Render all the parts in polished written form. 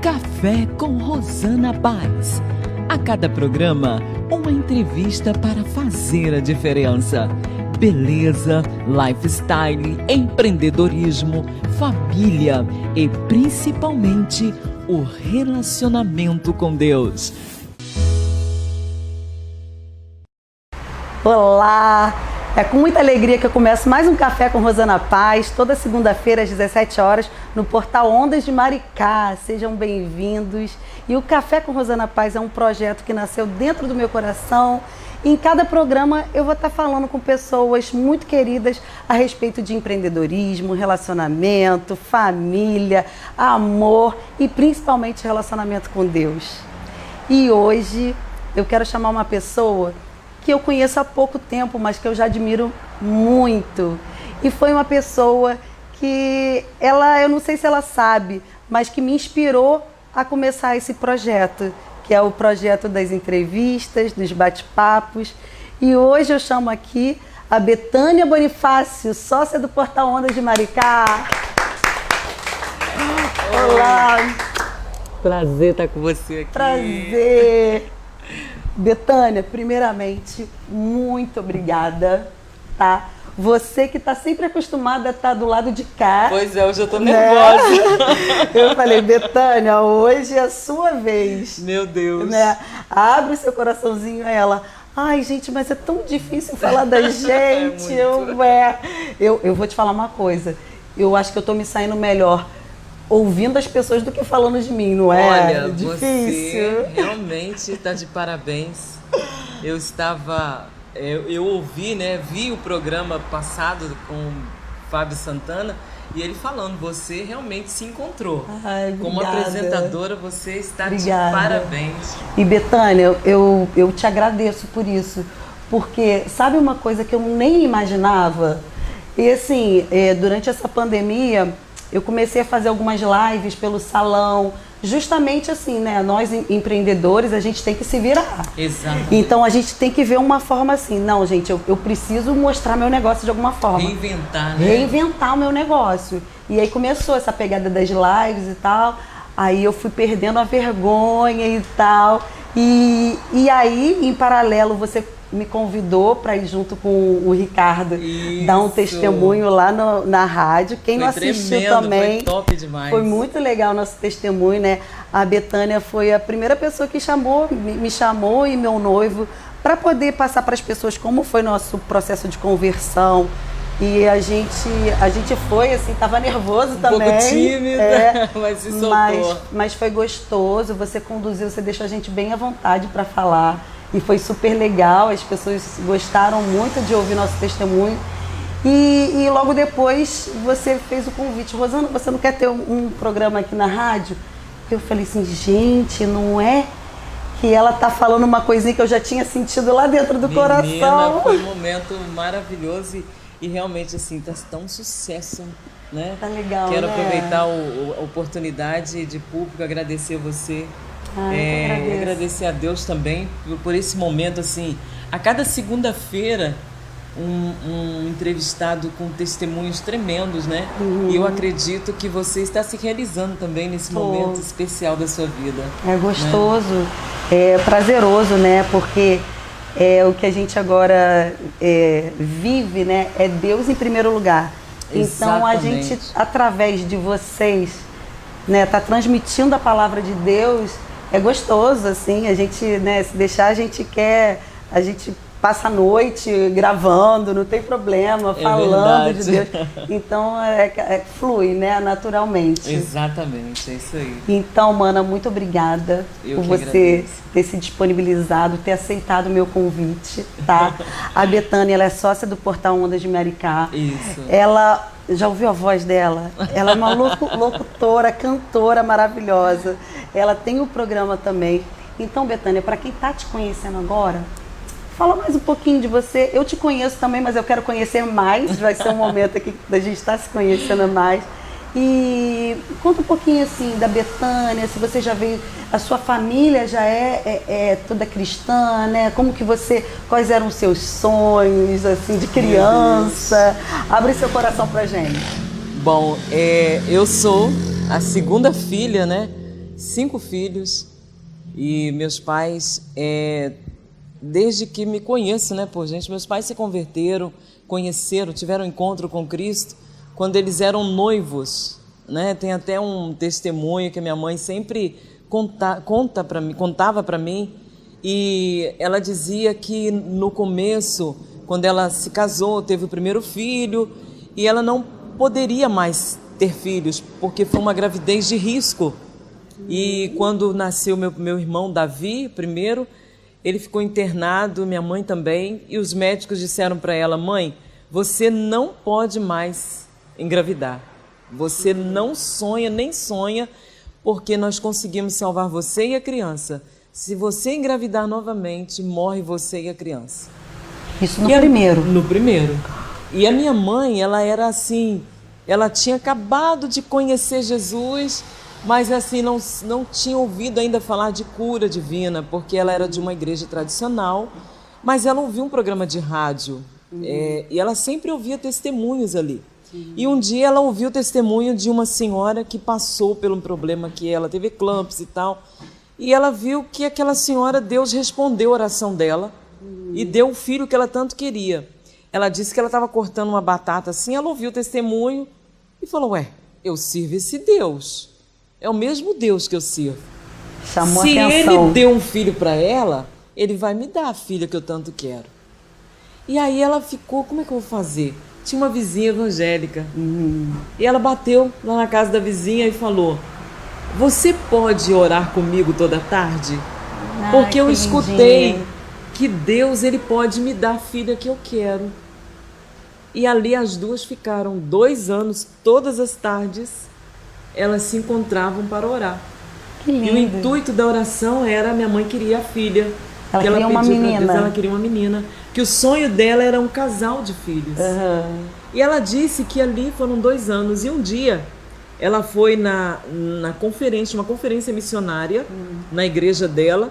Café com Rosana Paz. A cada programa, uma entrevista para fazer a diferença. Beleza, lifestyle, empreendedorismo, família e principalmente o relacionamento com Deus. Olá! É com muita alegria que eu começo mais um Café com Rosana Paz, toda segunda-feira às 17 horas, no portal Ondas de Maricá. Sejam bem-vindos. E o Café com Rosana Paz é um projeto que nasceu dentro do meu coração. E em cada programa eu vou estar falando com pessoas muito queridas a respeito de empreendedorismo, relacionamento, família, amor e principalmente relacionamento com Deus. E hoje eu quero chamar uma pessoa que eu conheço há pouco tempo, mas que eu já admiro muito. E foi uma pessoa que eu não sei se ela sabe, mas que me inspirou a começar esse projeto, que é o projeto das entrevistas, dos bate-papos. E hoje eu chamo aqui a Betânia Bonifácio, sócia do Portal Ondas de Maricá. Olá! Prazer estar com você aqui. Prazer! Betânia, primeiramente, muito obrigada, tá? Você que está sempre acostumada a estar do lado de cá. Pois é, hoje eu tô nervosa. Eu falei, Betânia, hoje é a sua vez. Meu Deus. Né? Abre o seu coraçãozinho a ela. Ai, gente, mas é tão difícil falar da gente. Eu vou te falar uma coisa. Eu acho que eu tô me saindo melhor ouvindo as pessoas do que falando de mim, não é? Olha, difícil. Você realmente está de parabéns. Eu ouvi, né? Vi o programa passado com o Fábio Santana e ele falando, você realmente se encontrou. Ai, como apresentadora, você está de parabéns. E Betânia, eu te agradeço por isso, porque sabe uma coisa que eu nem imaginava? E assim, durante essa pandemia, eu comecei a fazer algumas lives pelo salão, justamente assim, né? Nós empreendedores, a gente tem que se virar. Exatamente. Então a gente tem que ver uma forma assim, não, gente, eu preciso mostrar meu negócio de alguma forma. Reinventar, né? Reinventar o meu negócio. E aí começou essa pegada das lives e tal, aí eu fui perdendo a vergonha e tal. E aí, em paralelo, você me convidou para ir junto com o Ricardo. Isso. Dar um testemunho lá na rádio. Quem não assistiu tremendo, também. foi top demais. Foi muito legal o nosso testemunho, né? A Betânia foi a primeira pessoa que me chamou e meu noivo para poder passar para as pessoas como foi nosso processo de conversão. E a gente foi, assim, tava nervoso também. Um pouco tímida, mas se soltou. Mas foi gostoso, você conduziu, você deixou a gente bem à vontade para falar. E foi super legal, as pessoas gostaram muito de ouvir nosso testemunho. E logo depois você fez o convite. Rosana, você não quer ter um programa aqui na rádio? Eu falei assim, gente, não é que ela tá falando uma coisinha que eu já tinha sentido lá dentro do coração. Foi um momento maravilhoso e realmente assim, tá tão sucesso, né? Tá legal, Quero né? aproveitar a oportunidade de público, agradecer você. Agradecer a Deus também por esse momento, assim, a cada segunda-feira um entrevistado com testemunhos tremendos, né? E eu acredito que você está se realizando também nesse momento especial da sua vida. É gostoso, né? É prazeroso, né? Porque o que a gente agora vive, né? É Deus em primeiro lugar. Então a gente, através de vocês, né, tá transmitindo a palavra de Deus. É gostoso, assim, a gente, né, se deixar, a gente passa a noite gravando, não tem problema, falando de Deus. Então, flui, né, naturalmente. Exatamente, é isso aí. Então, mana, muito obrigada por você ter se disponibilizado, ter aceitado o meu convite, tá? A Betânia, ela é sócia do Portal Ondas de Maricá. Isso. Ela... Já ouviu a voz dela? Ela é uma locutora, cantora maravilhosa. Ela tem o programa também. Então, Betânia, para quem está te conhecendo agora, fala mais um pouquinho de você. Eu te conheço também, mas eu quero conhecer mais. Vai ser um momento aqui da gente estar se conhecendo mais. E conta um pouquinho assim da Betânia, se você já veio, a sua família já é toda cristã, né? Quais eram os seus sonhos assim de criança? Abre seu coração pra gente. Bom, eu sou a segunda filha, né? 5 filhos e meus pais, desde que me conheço, né, por gente, meus pais se converteram, conheceram, tiveram encontro com Cristo quando eles eram noivos, né? Tem até um testemunho que a minha mãe sempre contava para mim, e ela dizia que no começo, quando ela se casou, teve o primeiro filho e ela não poderia mais ter filhos porque foi uma gravidez de risco. E quando nasceu meu irmão Davi, primeiro, ele ficou internado, minha mãe também, e os médicos disseram para ela: mãe, você não pode mais engravidar. Você não sonha, nem sonha, porque nós conseguimos salvar você e a criança. Se você engravidar novamente, morre você e a criança. Isso no primeiro? No primeiro. E a minha mãe, ela era assim, ela tinha acabado de conhecer Jesus, mas assim, não tinha ouvido ainda falar de cura divina, porque ela era de uma igreja tradicional, mas ela ouvia um programa de rádio, e ela sempre ouvia testemunhos ali. E um dia ela ouviu o testemunho de uma senhora que passou pelo problema que ela teve eclâmpsia e tal, e ela viu que aquela senhora, Deus respondeu a oração dela e deu o filho que ela tanto queria. Ela disse que ela estava cortando uma batata assim, ela ouviu o testemunho e falou: ué, eu sirvo esse Deus, é o mesmo Deus que eu sirvo. Chamou Se atenção. ele deu um filho para ela, ele vai me dar a filha que eu tanto quero. E aí ela ficou: como é que eu vou fazer? Tinha uma vizinha evangélica. E ela bateu lá na casa da vizinha e falou: você pode orar comigo toda tarde? Porque eu escutei que Deus, ele pode me dar a filha que eu quero. E ali as duas ficaram 2 anos, todas as tardes, elas se encontravam para orar. Que lindo. E o intuito da oração era: minha mãe queria a filha. Ela queria uma menina. Deus, ela queria uma menina. Que o sonho dela era um casal de filhos. E ela disse que ali foram 2 anos. E um dia ela foi na conferência, uma conferência missionária na igreja dela.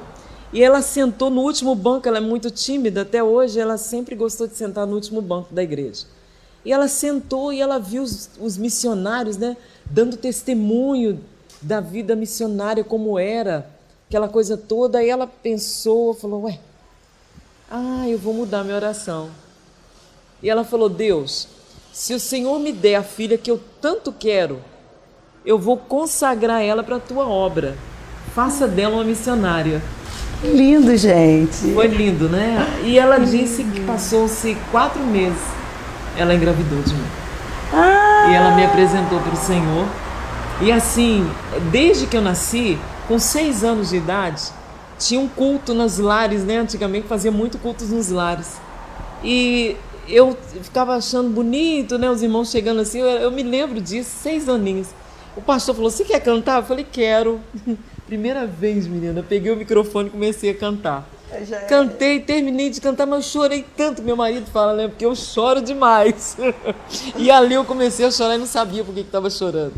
E ela sentou no último banco. Ela é muito tímida até hoje. Ela sempre gostou de sentar no último banco da igreja. E ela sentou e ela viu os missionários, né, dando testemunho da vida missionária, como era, aquela coisa toda. Aí ela pensou, falou: ué, eu vou mudar minha oração. E ela falou: Deus, se o Senhor me der a filha que eu tanto quero, eu vou consagrar ela para a tua obra. Faça dela uma missionária. Lindo, gente. Foi lindo, né? E ela disse que passou-se 4 meses, ela engravidou de mim. E ela me apresentou para o Senhor. E assim, desde que eu nasci, com 6 anos de idade, tinha um culto nos lares, né? Antigamente fazia muito cultos nos lares. E eu ficava achando bonito, né? Os irmãos chegando assim, eu me lembro disso, 6 aninhos. O pastor falou: você quer cantar? Eu falei: quero. Primeira vez, menina, peguei o microfone e comecei a cantar. Cantei, terminei de cantar, mas eu chorei tanto, meu marido fala, né? Porque eu choro demais. E ali eu comecei a chorar e não sabia por que estava chorando.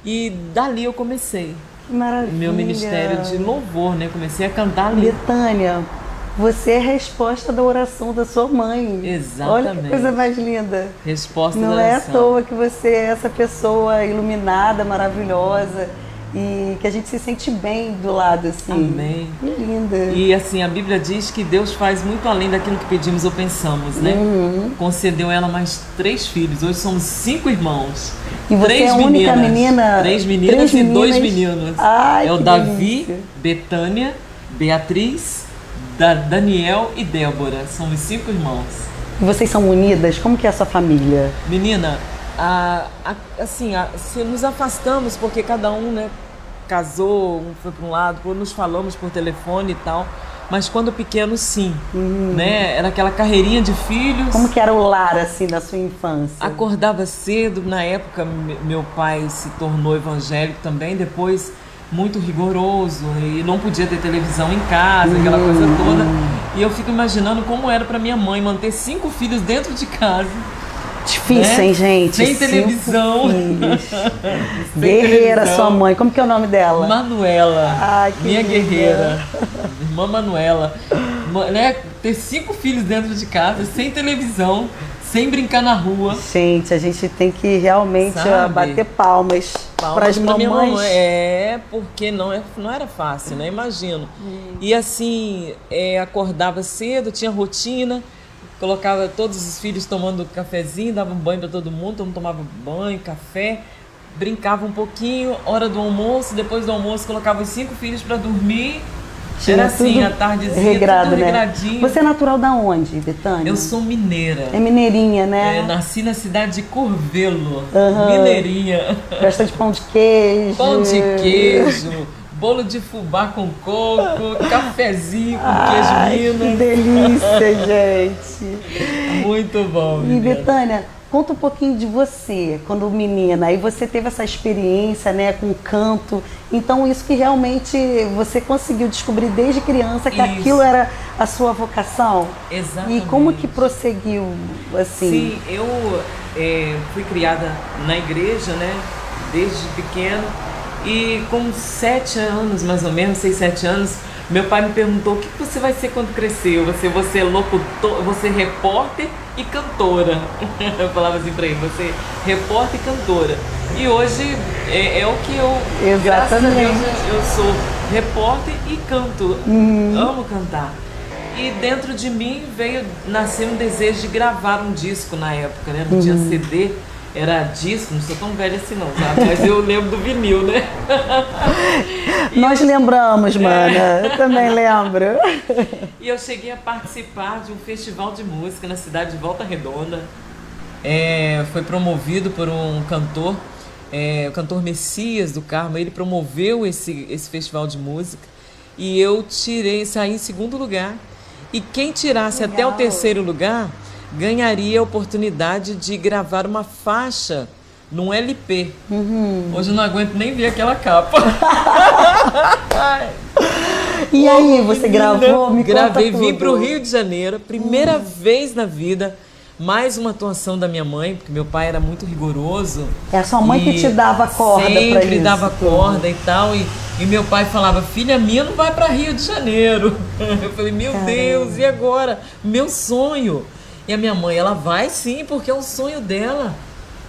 E dali eu comecei. Maravilha. O meu ministério de louvor, né? Comecei a cantar ali. Betânia, você é a resposta da oração da sua mãe. Exatamente. Olha que coisa mais linda. Resposta Não da é à oração. toa que você é essa pessoa iluminada, maravilhosa, e que a gente se sente bem do lado, assim. Amém. Que linda. E assim, a Bíblia diz que Deus faz muito além daquilo que pedimos ou pensamos, né? Concedeu ela mais 3 filhos. Hoje somos 5 irmãos. E você 3 é a única menina? 3 meninas e 2 meninos. Ai, é o que Davi, delícia. Betânia, Beatriz, Daniel e Débora. Somos 5 irmãos. E vocês são unidas? Como que é a sua família? Menina, se nos afastamos porque cada um, né, casou, um foi para um lado, nos falamos por telefone e tal. Mas quando pequeno, sim, né? Era aquela carreirinha de filhos. Como que era o lar, assim, da sua infância? Acordava cedo. Na época, meu pai se tornou evangélico também, depois muito rigoroso, e não podia ter televisão em casa, aquela coisa toda. E eu fico imaginando como era para minha mãe manter 5 filhos dentro de casa. Difícil, né? hein, gente? Sem 5 filhos. Guerreira, televisão. sua mãe. Como que é o nome dela? Manuela. Ai, que minha linda. guerreira. Irmã Manuela. Né? Ter 5 filhos dentro de casa, sem televisão, sem brincar na rua. Gente, a gente tem que realmente bater palmas para as mamães. Porque não era fácil, né? Imagino. E assim, acordava cedo, tinha rotina, colocava todos os filhos tomando cafezinho, dava um banho para todo mundo tomava banho, café, brincava um pouquinho, hora do almoço, depois do almoço colocava os 5 filhos para dormir. Era assim, a tardezinha, regrado, tudo né? regradinho. Você é natural da onde, Betânia? Eu sou mineira. É mineirinha, né? Nasci na cidade de Curvelo, mineirinha. Gosta de pão de queijo. Pão de queijo, bolo de fubá com coco, cafezinho com queijo Minas. Que delícia, gente. Muito bom, E Betânia, conta um pouquinho de você, quando menina, aí você teve essa experiência, né, com o canto, então isso que realmente você conseguiu descobrir desde criança que aquilo era a sua vocação? Exatamente. E como que prosseguiu, assim? Sim, eu fui criada na igreja, né, desde pequeno, e com 7 anos, mais ou menos, 6, 7 anos, meu pai me perguntou: o que você vai ser quando crescer? Você é locutor, você é repórter e cantora. Eu falava assim pra ele: você é repórter e cantora. E hoje é o que eu, exatamente, graças a Deus, eu sou repórter e canto. Amo cantar. E dentro de mim nasceu um desejo de gravar um disco na época, né? Não tinha CD. Era disco, não sou tão velha assim não, sabe? Mas eu lembro do vinil, né? Nós lembramos, mana. Eu também lembro. E eu cheguei a participar de um festival de música na cidade de Volta Redonda. Foi promovido por um cantor, o cantor Messias do Carmo. Ele promoveu esse festival de música. E eu saí em 2º lugar. E quem tirasse até o 3º lugar ganharia a oportunidade de gravar uma faixa num LP. Hoje eu não aguento nem ver aquela capa. E aí, você gravou? Me Gravei, conta tudo. Vim pro Rio de Janeiro, primeira vez na vida. Mais uma atuação da minha mãe, porque meu pai era muito rigoroso. É a sua mãe que te dava corda pra isso. Sempre dava corda e tal. E meu pai falava: filha minha não vai para Rio de Janeiro. Eu falei: meu Deus, e agora? Meu sonho. E a minha mãe: ela vai sim, porque é um sonho dela.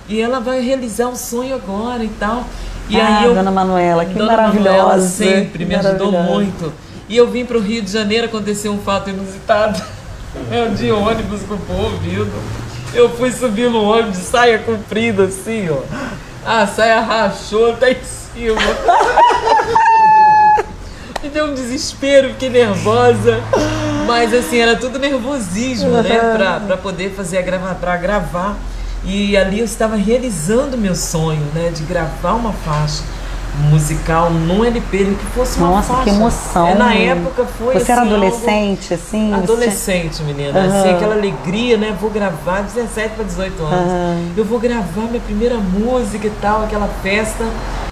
E ela vai realizar o sonho agora e tal. E aí Dona Manuela, que Dona maravilhosa. Manuela sempre me ajudou muito. E eu vim para o Rio de Janeiro, aconteceu um fato inusitado. De ônibus com o povo vindo. Eu fui subir no ônibus de saia comprida assim, ó. A saia rachou até em cima. Me deu um desespero, fiquei nervosa. Mas assim, era tudo nervosismo, né? Pra poder fazer pra gravar. E ali eu estava realizando meu sonho, né? De gravar uma faixa musical num LP, que fosse uma faixa. Nossa, que emoção. Na época foi Você assim, era adolescente, assim? Adolescente, menina. Assim, aquela alegria, né? Vou gravar, 17 para 18 anos. Eu vou gravar minha primeira música e tal, aquela festa.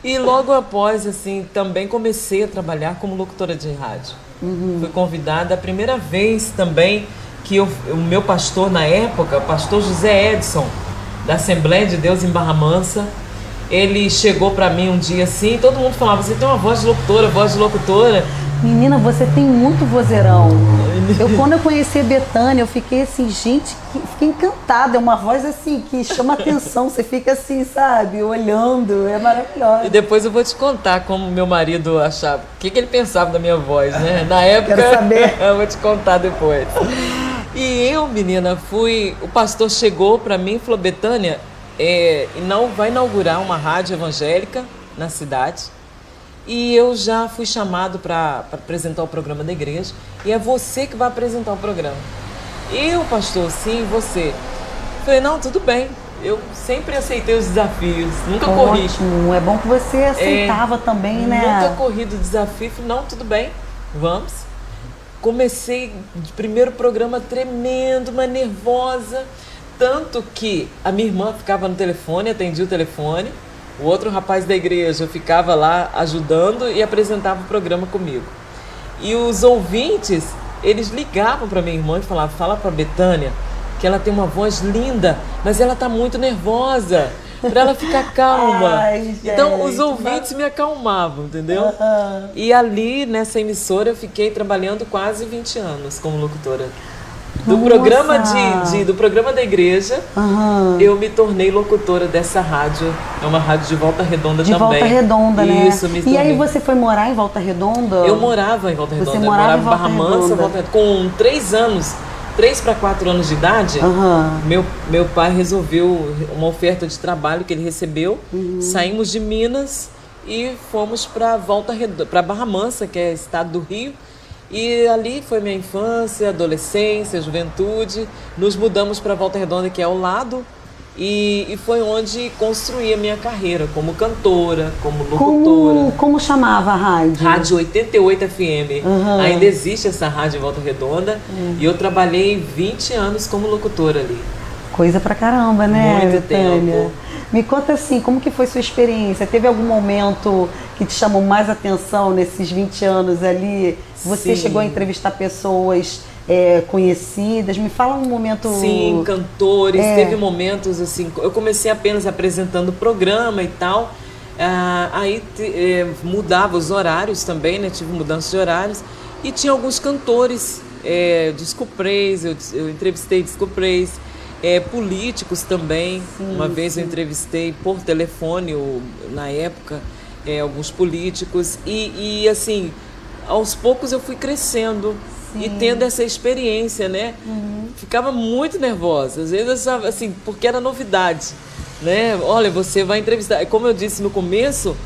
E logo após, assim, também comecei a trabalhar como locutora de rádio. Fui convidada a primeira vez também que o meu pastor na época, o pastor José Edson, da Assembleia de Deus em Barra Mansa, ele chegou pra mim um dia assim, e todo mundo falava: você tem uma voz de locutora, voz de locutora. Menina, você tem muito vozeirão. Quando eu conheci a Betânia, eu fiquei assim, gente, fiquei encantada. É uma voz assim que chama atenção. Você fica assim, sabe, olhando. É maravilhosa. E depois eu vou te contar como meu marido achava, o que ele pensava da minha voz, né? Na época, quero saber. Eu vou te contar depois. E eu, menina, o pastor chegou pra mim e falou: Betânia, não vai inaugurar uma rádio evangélica na cidade. E eu já fui chamado para apresentar o programa da igreja. E é você que vai apresentar o programa. Eu, pastor, sim, você. Falei: não, tudo bem. Eu sempre aceitei os desafios. Nunca corri. Ótimo. É bom que você aceitava também, né? Nunca corri do desafio. Falei: não, tudo bem, vamos. Comecei de primeiro programa tremendo, mas nervosa. Tanto que a minha irmã ficava no telefone, atendia o telefone. O outro rapaz da igreja ficava lá ajudando e apresentava o programa comigo. E os ouvintes, eles ligavam para minha irmã e falavam: fala para Betânia que ela tem uma voz linda, mas ela tá muito nervosa, para ela ficar calma. Ai, gente, então os ouvintes me acalmavam, entendeu? E ali nessa emissora eu fiquei trabalhando quase 20 anos como locutora. do programa do programa da igreja, eu me tornei locutora dessa rádio. É uma rádio de Volta Redonda também. De Volta Redonda, né? Isso, me tornei. E aí você foi morar em Volta Redonda? Eu morava em Volta Redonda. Você morava em Barra Mansa, Volta Redonda. Com 3 para 4 anos de idade, meu pai resolveu uma oferta de trabalho que ele recebeu. Saímos de Minas e fomos para Volta Redonda, para Barra Mansa, que é estado do Rio. E ali foi minha infância, adolescência, juventude. Nos mudamos para Volta Redonda, que é ao lado, e foi onde construí a minha carreira como cantora, como locutora. Como chamava a rádio? Rádio 88 FM. Ainda existe essa rádio em Volta Redonda. E eu trabalhei 20 anos como locutora ali. Coisa pra caramba, né? Muito tempo. Me conta assim, como que foi sua experiência? Teve algum momento que te chamou mais atenção nesses 20 anos ali? Você chegou a entrevistar pessoas conhecidas? Me fala um momento... Sim, cantores. Teve momentos assim... Eu comecei apenas apresentando o programa e tal. Aí mudava os horários também, né? Tive mudança de horários. E tinha alguns cantores, Disco Praise, eu entrevistei Disco Praise. Políticos também. Uma vez eu entrevistei por telefone, na época, alguns políticos. E assim, aos poucos eu fui crescendo e tendo essa experiência, né? Ficava muito nervosa. Às vezes, assim, porque era novidade, né? Olha, você vai entrevistar. Como eu disse no começo,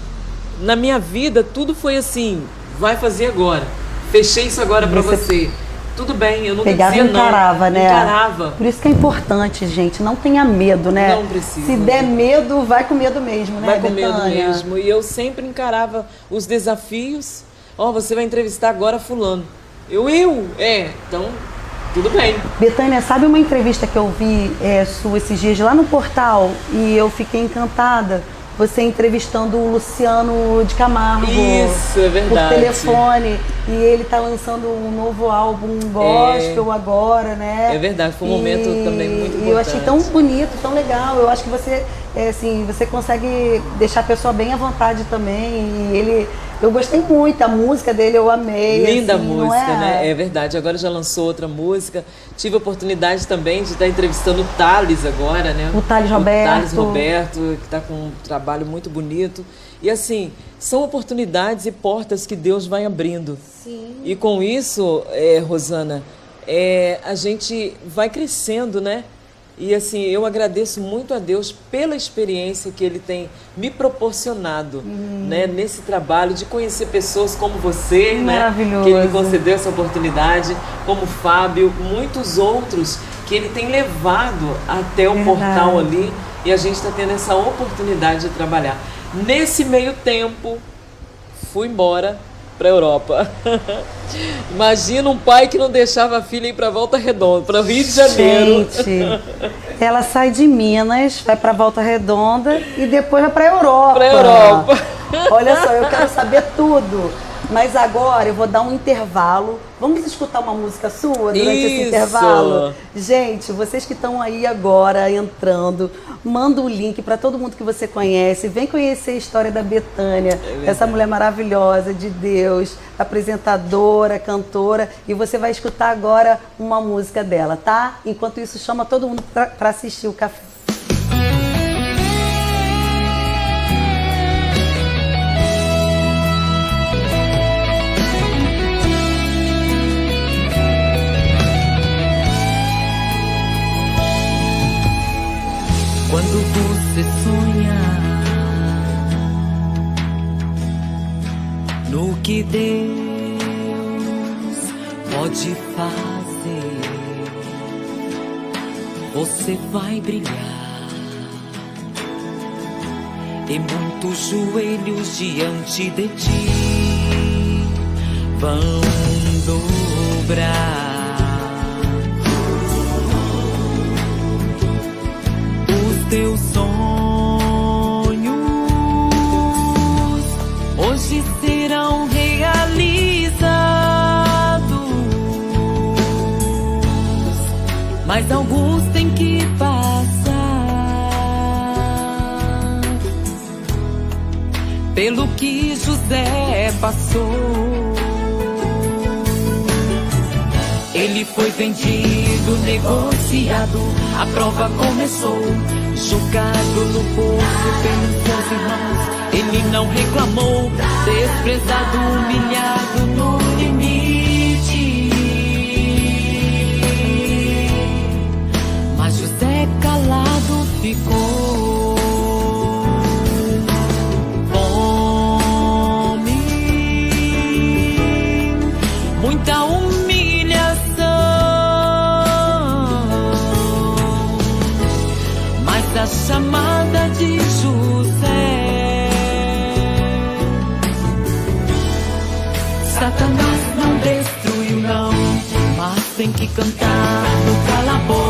na minha vida tudo foi assim, vai fazer agora. Fechei isso agora para você. Tudo bem, eu nunca dizia não. Encarava, né? Encarava. Por isso que é importante, gente, não tenha medo, né? Não precisa. Se der medo, vai com medo mesmo, né, Vai com Betânia? medo mesmo. E eu sempre encarava os desafios. Você vai entrevistar agora fulano. Então, tudo bem. Betânia, sabe uma entrevista que eu vi sua esses dias lá no portal e eu fiquei encantada? Você entrevistando o Luciano de Camargo. Isso, é verdade. Por telefone. E ele tá lançando um novo álbum gospel agora, né? É verdade, foi um momento também muito importante. E eu achei tão bonito, tão legal. Eu acho que você, você consegue deixar a pessoa bem à vontade também. E eu gostei muito, a música dele eu amei. Linda assim, música, né? É verdade, agora já lançou outra música. Tive a oportunidade também de estar entrevistando o Thales agora, né? O Thales Roberto. O Thales Roberto, que está com um trabalho muito bonito. E assim, são oportunidades e portas que Deus vai abrindo. Sim. E com isso, Rosana, a gente vai crescendo, né? E assim, eu agradeço muito a Deus pela experiência que Ele tem me proporcionado, né, nesse trabalho de conhecer pessoas como você, né, que Ele me concedeu essa oportunidade, como o Fábio, muitos outros que Ele tem levado até o portal ali, e a gente está tendo essa oportunidade de trabalhar. Nesse meio tempo, fui embora para a Europa. Imagina um pai que não deixava a filha ir para Volta Redonda, para o Rio de Janeiro. Gente, ela sai de Minas, vai para Volta Redonda e depois vai para a Europa. Para a Europa. Olha só, eu quero saber tudo. Mas agora eu vou dar um intervalo. Vamos escutar uma música sua durante esse intervalo? Gente, vocês que estão aí agora entrando, manda o link para todo mundo que você conhece. Vem conhecer a história da Betânia, essa mulher maravilhosa de Deus, apresentadora, cantora. E você vai escutar agora uma música dela, tá? Enquanto isso, chama todo mundo para assistir o café. Quando você sonha no que Deus pode fazer, você vai brilhar e muitos joelhos diante de ti vão dobrar. Teus sonhos hoje serão realizados, mas alguns têm que passar pelo que José passou. Ele foi vendido, negociado, a prova começou. Jogado no poço pelos seus irmãos, ele não reclamou. Desprezado, humilhado no limite. Mas José calado ficou. Fome, muita humilhação, mas a chamada de José, Satanás não destruiu não, mas tem que cantar no calabouço,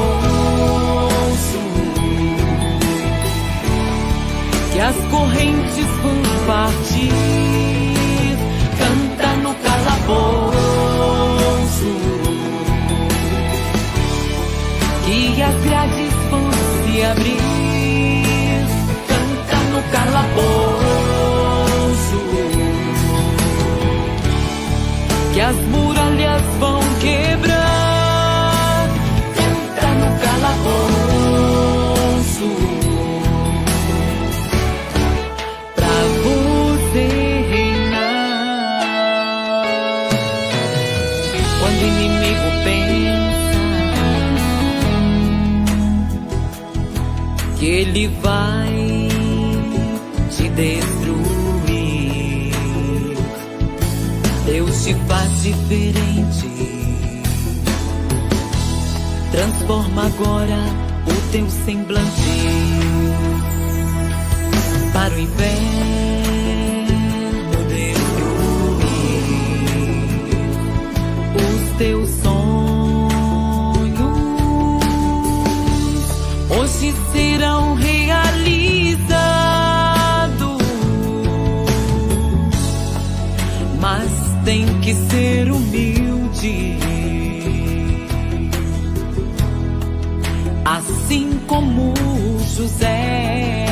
que as correntes vão partir. Canta no calabouço, que as grades vão se abrir. Canta no calabouço, que as muralhas vão quebrar. Canta no calabouço, pra você reinar. Quando o inimigo pensa que ele vai te destruir, Deus te faz diferente. Transforma agora o teu semblante para o inferno destruir os teus sonhos. Hoje serão realizados, mas tem que ser humilde, assim como José.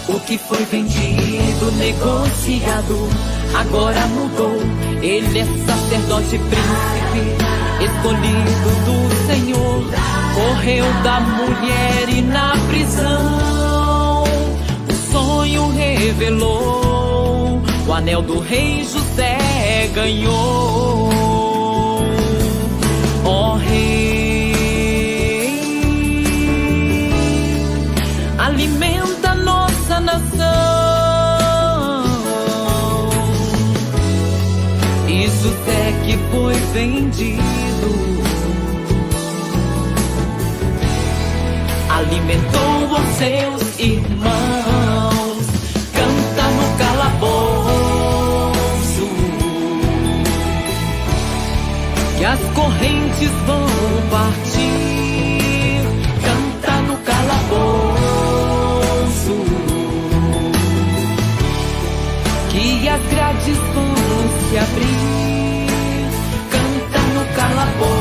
O que foi vendido, negociado, agora mudou. Ele é sacerdote, príncipe, escolhido do Senhor. Correu da mulher e na prisão o sonho revelou. O anel do rei José ganhou. Ó rei, alimenta nossa nação. E José que foi vendido alimentou os seus irmãos. Canta no calabouço, que as correntes vão partir. Canta no calabouço, que as grades vão se abrir. Canta no calabouço,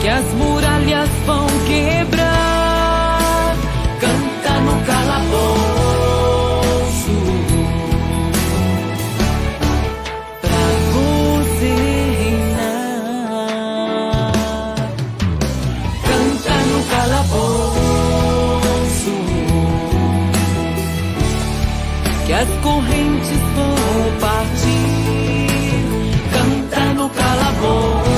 que as muralhas vão quebrar. Canta no calabouço, pra você reinar. Canta no calabouço, que as correntes vão partir. Canta no calabouço,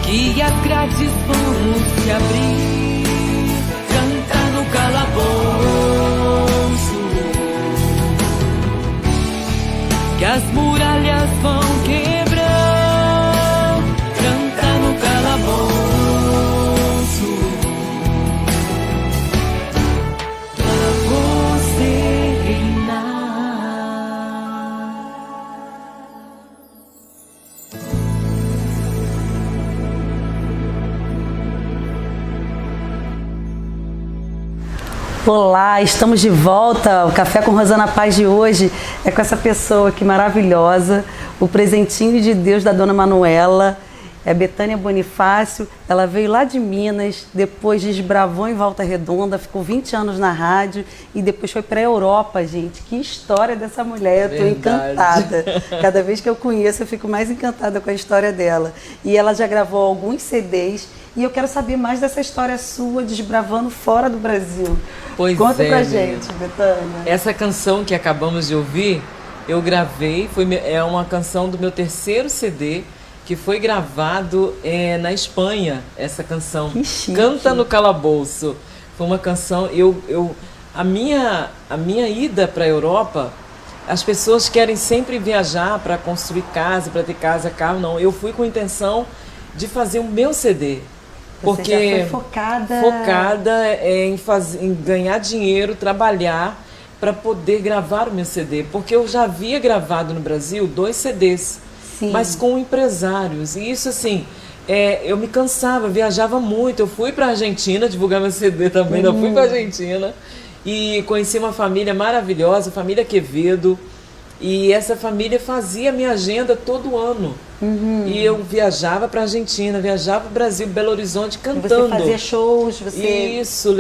que as grades vão se abrir. Canta no calabouço, que as muralhas vão quebrar. Canta no calabouço, pra você reinar. Olá, estamos de volta. O Café com Rosana Paz de hoje é com essa pessoa aqui maravilhosa, o presentinho de Deus da Dona Manuela. É Betânia Bonifácio, ela veio lá de Minas, depois desbravou em Volta Redonda, ficou 20 anos na rádio e depois foi para a Europa, gente. Que história dessa mulher, eu tô encantada. Cada vez que eu conheço, eu fico mais encantada com a história dela. E ela já gravou alguns CDs e eu quero saber mais dessa história sua, desbravando fora do Brasil. Conta pra gente, Betânia. Essa canção que acabamos de ouvir, eu gravei, é uma canção do meu terceiro CD, que foi gravado na Espanha, essa canção. Que chique. Canta no Calabouço. Foi uma canção, a minha ida para a Europa, as pessoas querem sempre viajar para construir casa, para ter casa, carro, não. Eu fui com a intenção de fazer o meu CD. Porque Você já foi focada em ganhar dinheiro, trabalhar para poder gravar o meu CD. Porque eu já havia gravado no Brasil 2 CDs. Sim. Mas com empresários. E isso, assim, eu me cansava, viajava muito. Eu fui para a Argentina divulgar meu CD também, eu fui para a Argentina. E conheci uma família maravilhosa, a família Quevedo. E essa família fazia a minha agenda todo ano. E eu viajava para a Argentina, viajava para o Brasil, Belo Horizonte, cantando. E você fazia shows, Isso,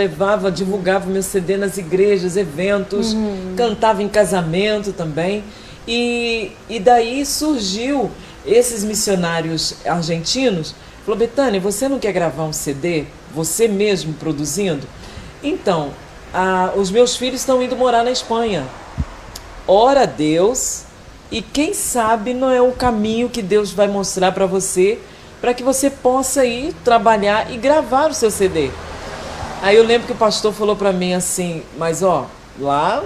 divulgava meu CD nas igrejas, eventos, cantava em casamento também. E daí surgiu esses missionários argentinos. Falou, Betânia, você não quer gravar um CD? Você mesmo produzindo? Então, os meus filhos estão indo morar na Espanha. Ora a Deus, e quem sabe não é o caminho que Deus vai mostrar para você, para que você possa ir trabalhar e gravar o seu CD. Aí eu lembro que o pastor falou para mim assim, mas lá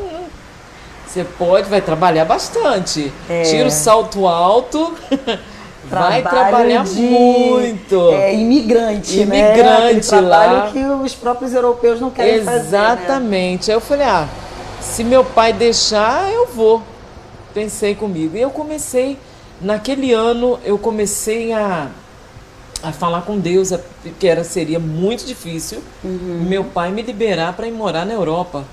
você vai trabalhar bastante. Tira o salto alto, vai trabalhar muito. Imigrante, imigrante, né? lá. Que os próprios europeus não querem fazer. Exatamente. Né? Aí eu falei, se meu pai deixar, eu vou. Pensei comigo. E eu comecei, naquele ano, eu comecei a falar com Deus, que seria muito difícil meu pai me liberar para ir morar na Europa.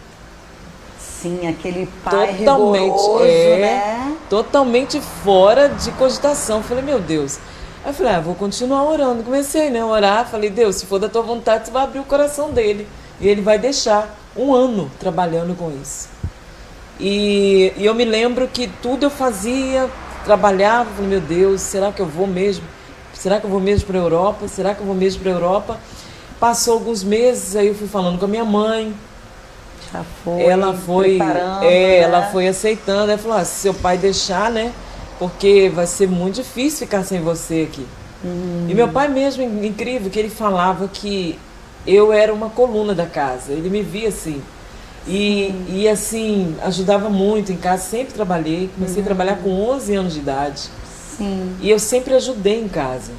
Sim, aquele pai rigoroso, né? Totalmente fora de cogitação. Falei, meu Deus. Aí eu falei, vou continuar orando. Comecei, né, a orar. Falei, Deus, se for da tua vontade, você vai abrir o coração dele. E ele vai deixar 1 ano trabalhando com isso. E eu me lembro que tudo eu fazia, trabalhava. Falei, meu Deus, será que eu vou mesmo? Será que eu vou mesmo para a Europa? Será que eu vou mesmo para a Europa? Passou alguns meses, aí eu fui falando com a minha mãe. Já foi, ela foi né? Ela foi aceitando. Ela falou, se seu pai deixar, né? Porque vai ser muito difícil ficar sem você aqui. E meu pai mesmo, incrível, que ele falava que eu era uma coluna da casa. Ele me via assim. E assim, ajudava muito em casa. Sempre trabalhei. Comecei a trabalhar com 11 anos de idade. Sim. E eu sempre ajudei em casa.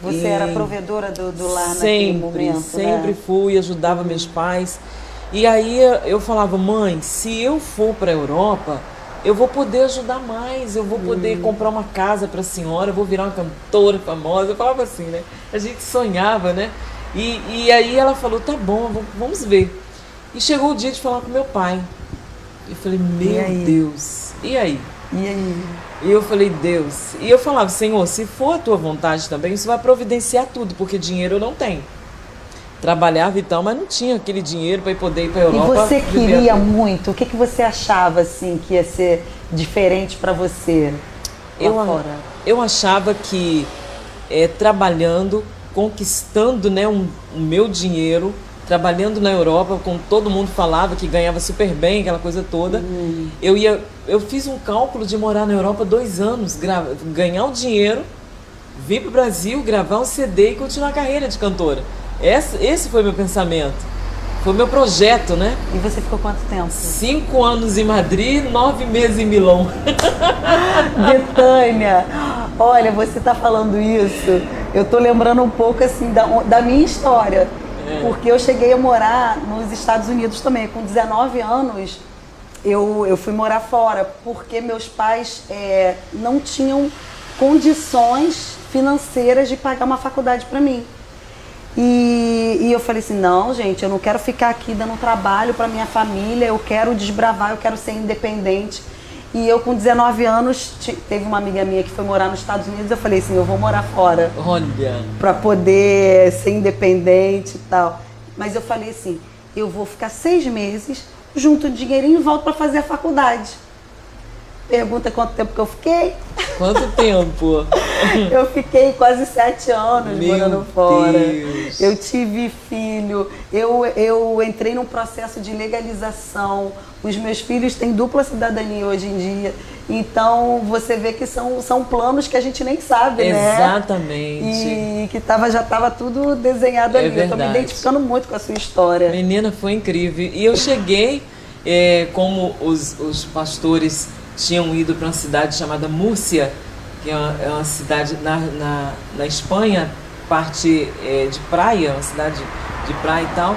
Você era provedora do lar naquele momento, sempre fui, ajudava meus pais. E aí eu falava, mãe, se eu for para a Europa, eu vou poder ajudar mais, eu vou poder comprar uma casa para a senhora, eu vou virar uma cantora famosa. Eu falava assim, né? A gente sonhava, né? E aí ela falou, tá bom, vamos ver. E chegou o dia de falar com meu pai. Eu falei, meu Deus, e aí? E eu falei, Deus. E eu falava, Senhor, se for a tua vontade também, isso vai providenciar tudo, porque dinheiro eu não tenho. Trabalhava e tal, mas não tinha aquele dinheiro para poder ir para a Europa. E você queria muito? O que você achava assim que ia ser diferente para você lá fora? Eu achava que trabalhando, conquistando, né, o meu dinheiro, trabalhando na Europa, como todo mundo falava que ganhava super bem, aquela coisa toda, eu fiz um cálculo de morar na Europa 2 anos, ganhar o dinheiro, vir para o Brasil, gravar um CD e continuar a carreira de cantora. Esse foi meu pensamento. Foi meu projeto, né? E você ficou quanto tempo? 5 anos em Madrid, 9 meses em Milão. Betânia, olha, você está falando isso, eu tô lembrando um pouco assim da minha história. Porque eu cheguei a morar nos Estados Unidos também. Com 19 anos, eu fui morar fora, porque meus pais não tinham condições financeiras de pagar uma faculdade para mim. E eu falei assim, não, gente, eu não quero ficar aqui dando trabalho para minha família, eu quero desbravar, eu quero ser independente. E eu com 19 anos, teve uma amiga minha que foi morar nos Estados Unidos, eu falei assim, eu vou morar fora. Olha. Pra poder ser independente e tal. Mas eu falei assim, eu vou ficar 6 meses, junto o dinheirinho e volto pra fazer a faculdade. Pergunta quanto tempo que eu fiquei. Quanto tempo? Eu fiquei quase 7 anos morando fora. Deus. Eu tive filho, eu entrei num processo de legalização. Os meus filhos têm dupla cidadania hoje em dia. Então, você vê que são planos que a gente nem sabe, né? Exatamente. E que já estava tudo desenhado ali. Verdade. Eu tô me identificando muito com a sua história. Menina, foi incrível. E eu cheguei, como os pastores tinham ido para uma cidade chamada Múrcia, que é uma cidade na Espanha, parte de praia, uma cidade de praia e tal.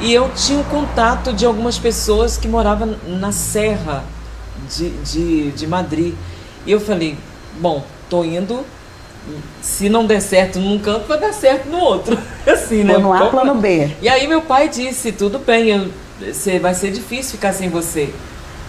E eu tinha um contato de algumas pessoas que moravam na Serra de Madrid. E eu falei, bom, tô indo, se não der certo num canto, vai dar certo no outro. Assim, né? Não há plano B. E aí meu pai disse, tudo bem, vai ser difícil ficar sem você.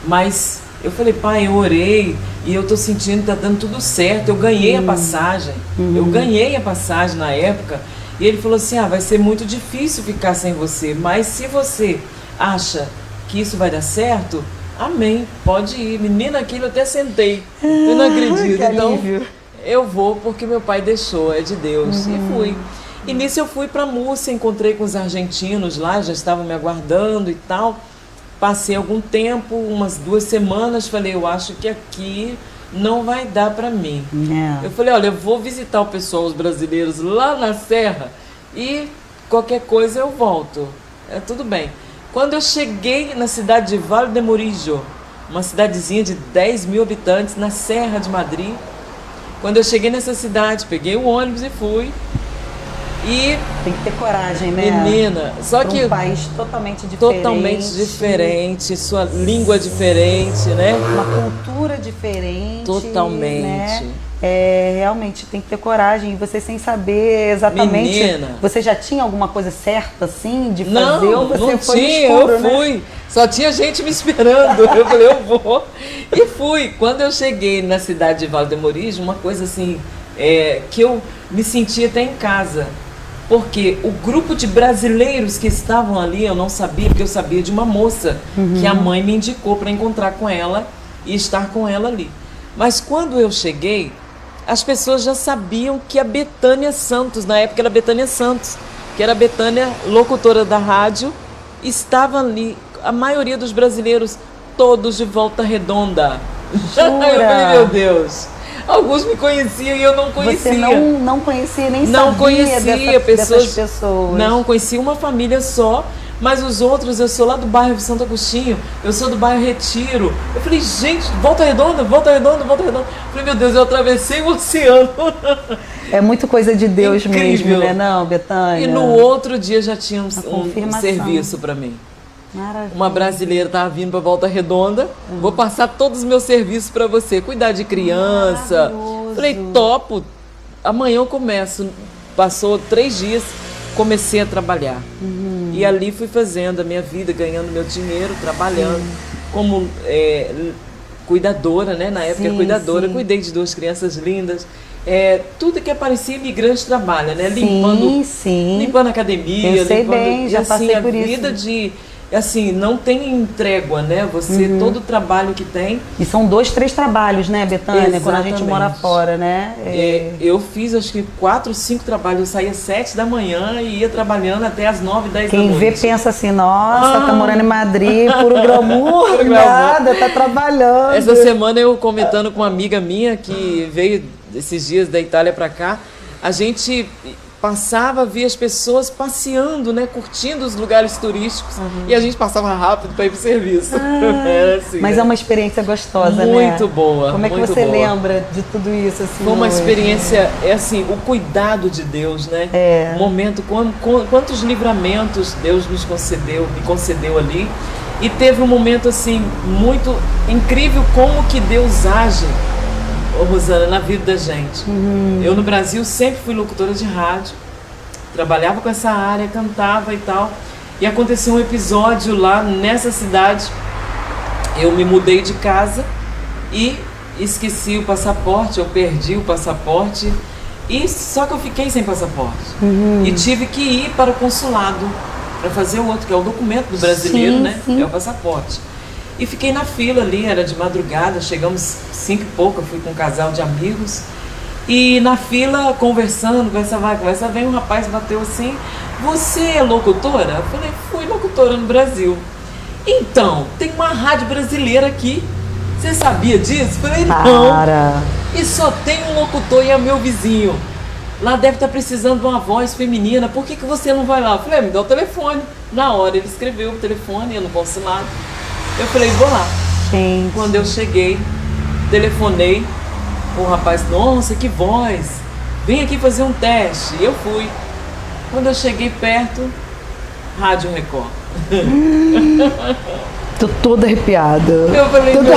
Mas eu falei, pai, eu orei e eu tô sentindo que tá dando tudo certo. Eu ganhei a passagem. Eu ganhei a passagem na época. E ele falou assim, vai ser muito difícil ficar sem você. Mas se você acha que isso vai dar certo, amém, pode ir. Menina, aquilo eu até sentei. Eu não acredito. Então, eu vou porque meu pai deixou, é de Deus. E fui. E nisso eu fui pra Múrcia, encontrei com os argentinos lá, já estavam me aguardando e tal. Passei algum tempo, umas 2 semanas, falei, eu acho que aqui não vai dar para mim. Eu falei, olha, eu vou visitar o pessoal, os brasileiros lá na Serra e qualquer coisa eu volto. Tudo bem. Quando eu cheguei na cidade de Vale de Murillo, uma cidadezinha de 10 mil habitantes na Serra de Madrid, quando eu cheguei nessa cidade, peguei o ônibus e fui. E tem que ter coragem, né? Menina, só que um país totalmente diferente, sua língua diferente, né? Uma cultura diferente. Totalmente. Né? Realmente tem que ter coragem. E você sem saber exatamente. Menina, você já tinha alguma coisa certa assim de fazer? Ou você não foi tinha, no escuro, eu fui. Né? Só tinha gente me esperando. Eu falei, eu vou. E fui. Quando eu cheguei na cidade de Vale de Murillo, uma coisa assim, que eu me sentia até em casa. Porque o grupo de brasileiros que estavam ali, eu não sabia, porque eu sabia de uma moça que a mãe me indicou para encontrar com ela e estar com ela ali. Mas quando eu cheguei, as pessoas já sabiam que a Betânia Santos, na época era Betânia Santos, que era a Betânia, locutora da rádio, estava ali, a maioria dos brasileiros, todos de Volta Redonda. Jura? Eu falei, meu Deus. Alguns me conheciam e eu não conhecia. Você não conhecia nem não sabia conhecia dessas pessoas. Não, conhecia uma família só, mas os outros, eu sou lá do bairro Santo Agostinho, eu sou do bairro Retiro. Eu falei, gente, Volta Redonda, Volta Redonda, Volta Redonda. Eu falei, meu Deus, eu atravessei o oceano. É muito coisa de Deus incrível. Mesmo, né, não, Betânia? E no outro dia já tinha um serviço para mim. Maravilha. Uma brasileira estava vindo para Volta Redonda, vou passar todos os meus serviços para você, cuidar de criança. Falei, topo, amanhã eu começo. Passou 3 dias, comecei a trabalhar. E ali fui fazendo a minha vida, ganhando meu dinheiro, trabalhando como cuidadora, né? Na época cuidadora, cuidei de 2 crianças lindas. Tudo que aparecia imigrante trabalha, né? Limpando a academia, eu sei bem, já passei por isso. Vida de assim, não tem trégua, né? Você, todo o trabalho que tem. E são 2, 3 trabalhos, né, Betânia? Exatamente. Quando a gente mora fora, né? Eu fiz acho que 4, 5 trabalhos. Eu saía às 7 da manhã e ia trabalhando até às 9, 10 da noite. Quem vê pensa assim, nossa, tá morando em Madrid, puro glamour, nada, tá trabalhando. Essa semana eu comentando com uma amiga minha que veio esses dias da Itália pra cá, a gente passava, via as pessoas passeando, né, curtindo os lugares turísticos, e a gente passava rápido para ir pro serviço. Era assim, mas é uma experiência gostosa, muito né? boa. Como é que você lembra de tudo isso? Assim, foi uma experiência, assim, o cuidado de Deus, né? O momento, quantos livramentos Deus me concedeu ali. E teve um momento, assim, muito incrível como que Deus age, Rosana, na vida da gente. Eu no Brasil sempre fui locutora de rádio, trabalhava com essa área, cantava e tal, e aconteceu um episódio lá nessa cidade. Eu me mudei de casa e esqueci o passaporte, eu perdi o passaporte, e só que eu fiquei sem passaporte. E tive que ir para o consulado para fazer o outro, que é o documento do brasileiro, né? É o passaporte. E fiquei na fila ali, era de madrugada, chegamos 5 e pouco, eu fui com um casal de amigos. E na fila, conversando, conversa vai, conversa vem, um rapaz bateu assim: você é locutora? Eu falei: fui locutora no Brasil. Então, tem uma rádio brasileira aqui. Você sabia disso? Eu falei: não. E só tem um locutor e é meu vizinho. Lá deve estar precisando de uma voz feminina. Por que você não vai lá? Eu falei: me dá o telefone. Na hora ele escreveu o telefone, eu no consulado. Eu falei: vou lá. Gente. Quando eu cheguei, telefonei. O rapaz: nossa, que voz. Vem aqui fazer um teste. E eu fui. Quando eu cheguei perto, Rádio Record. Tô toda arrepiada. Eu falei: meu Deus.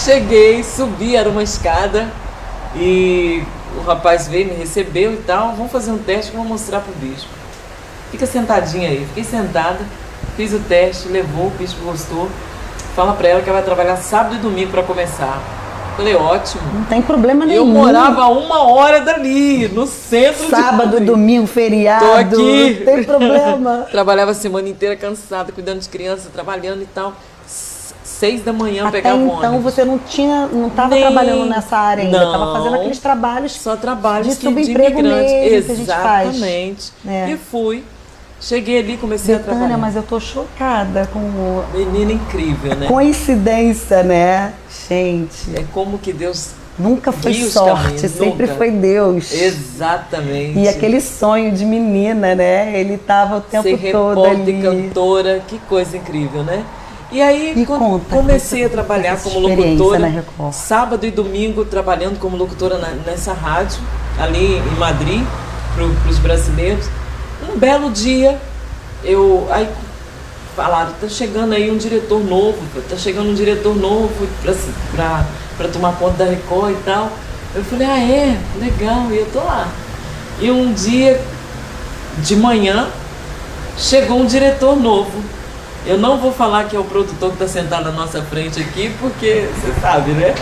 Cheguei, subi, era uma escada. E o rapaz veio, me recebeu e tal. Vamos fazer um teste que eu vou mostrar pro bispo. Fica sentadinha aí. Fiquei sentada, fiz o teste, levou, o bispo gostou. Fala pra ela que ela vai trabalhar sábado e domingo pra começar. Falei: ótimo. Não tem problema nenhum. Eu morava a 1 hora dali, no centro. Sábado, domingo, feriado. Tô aqui. Não tem problema. Trabalhava a semana inteira cansada, cuidando de crianças, trabalhando e tal. 6 da manhã Até pegava o então ônibus. você não estava trabalhando nessa área ainda. Não. Estava fazendo aqueles trabalhos. Só trabalhos de subemprego imigrante. mesmo que a gente faz. Exatamente. É. E fui. Cheguei ali, comecei a Betânia, trabalhar. mas eu tô chocada com Menina incrível, né? coincidência, né? Gente, É como que Deus nunca foi guia os sorte, caminhos, sempre nunca. foi Deus. Exatamente. E aquele sonho de menina, né? Ele tava o tempo Ser todo repórter, ali. cantora, que coisa incrível, né? E aí Me conta, comecei a conta trabalhar essa como experiência locutora, na Record. sábado e domingo trabalhando como locutora nessa rádio, ali em Madrid, para os brasileiros. Um belo dia, aí falaram: tá chegando aí um diretor novo, para tomar conta da Record e tal. Eu falei: ah, é? Legal, e eu tô lá. E um dia de manhã chegou um diretor novo. Eu não vou falar que é o produtor que está sentado na nossa frente aqui, porque você sabe, né?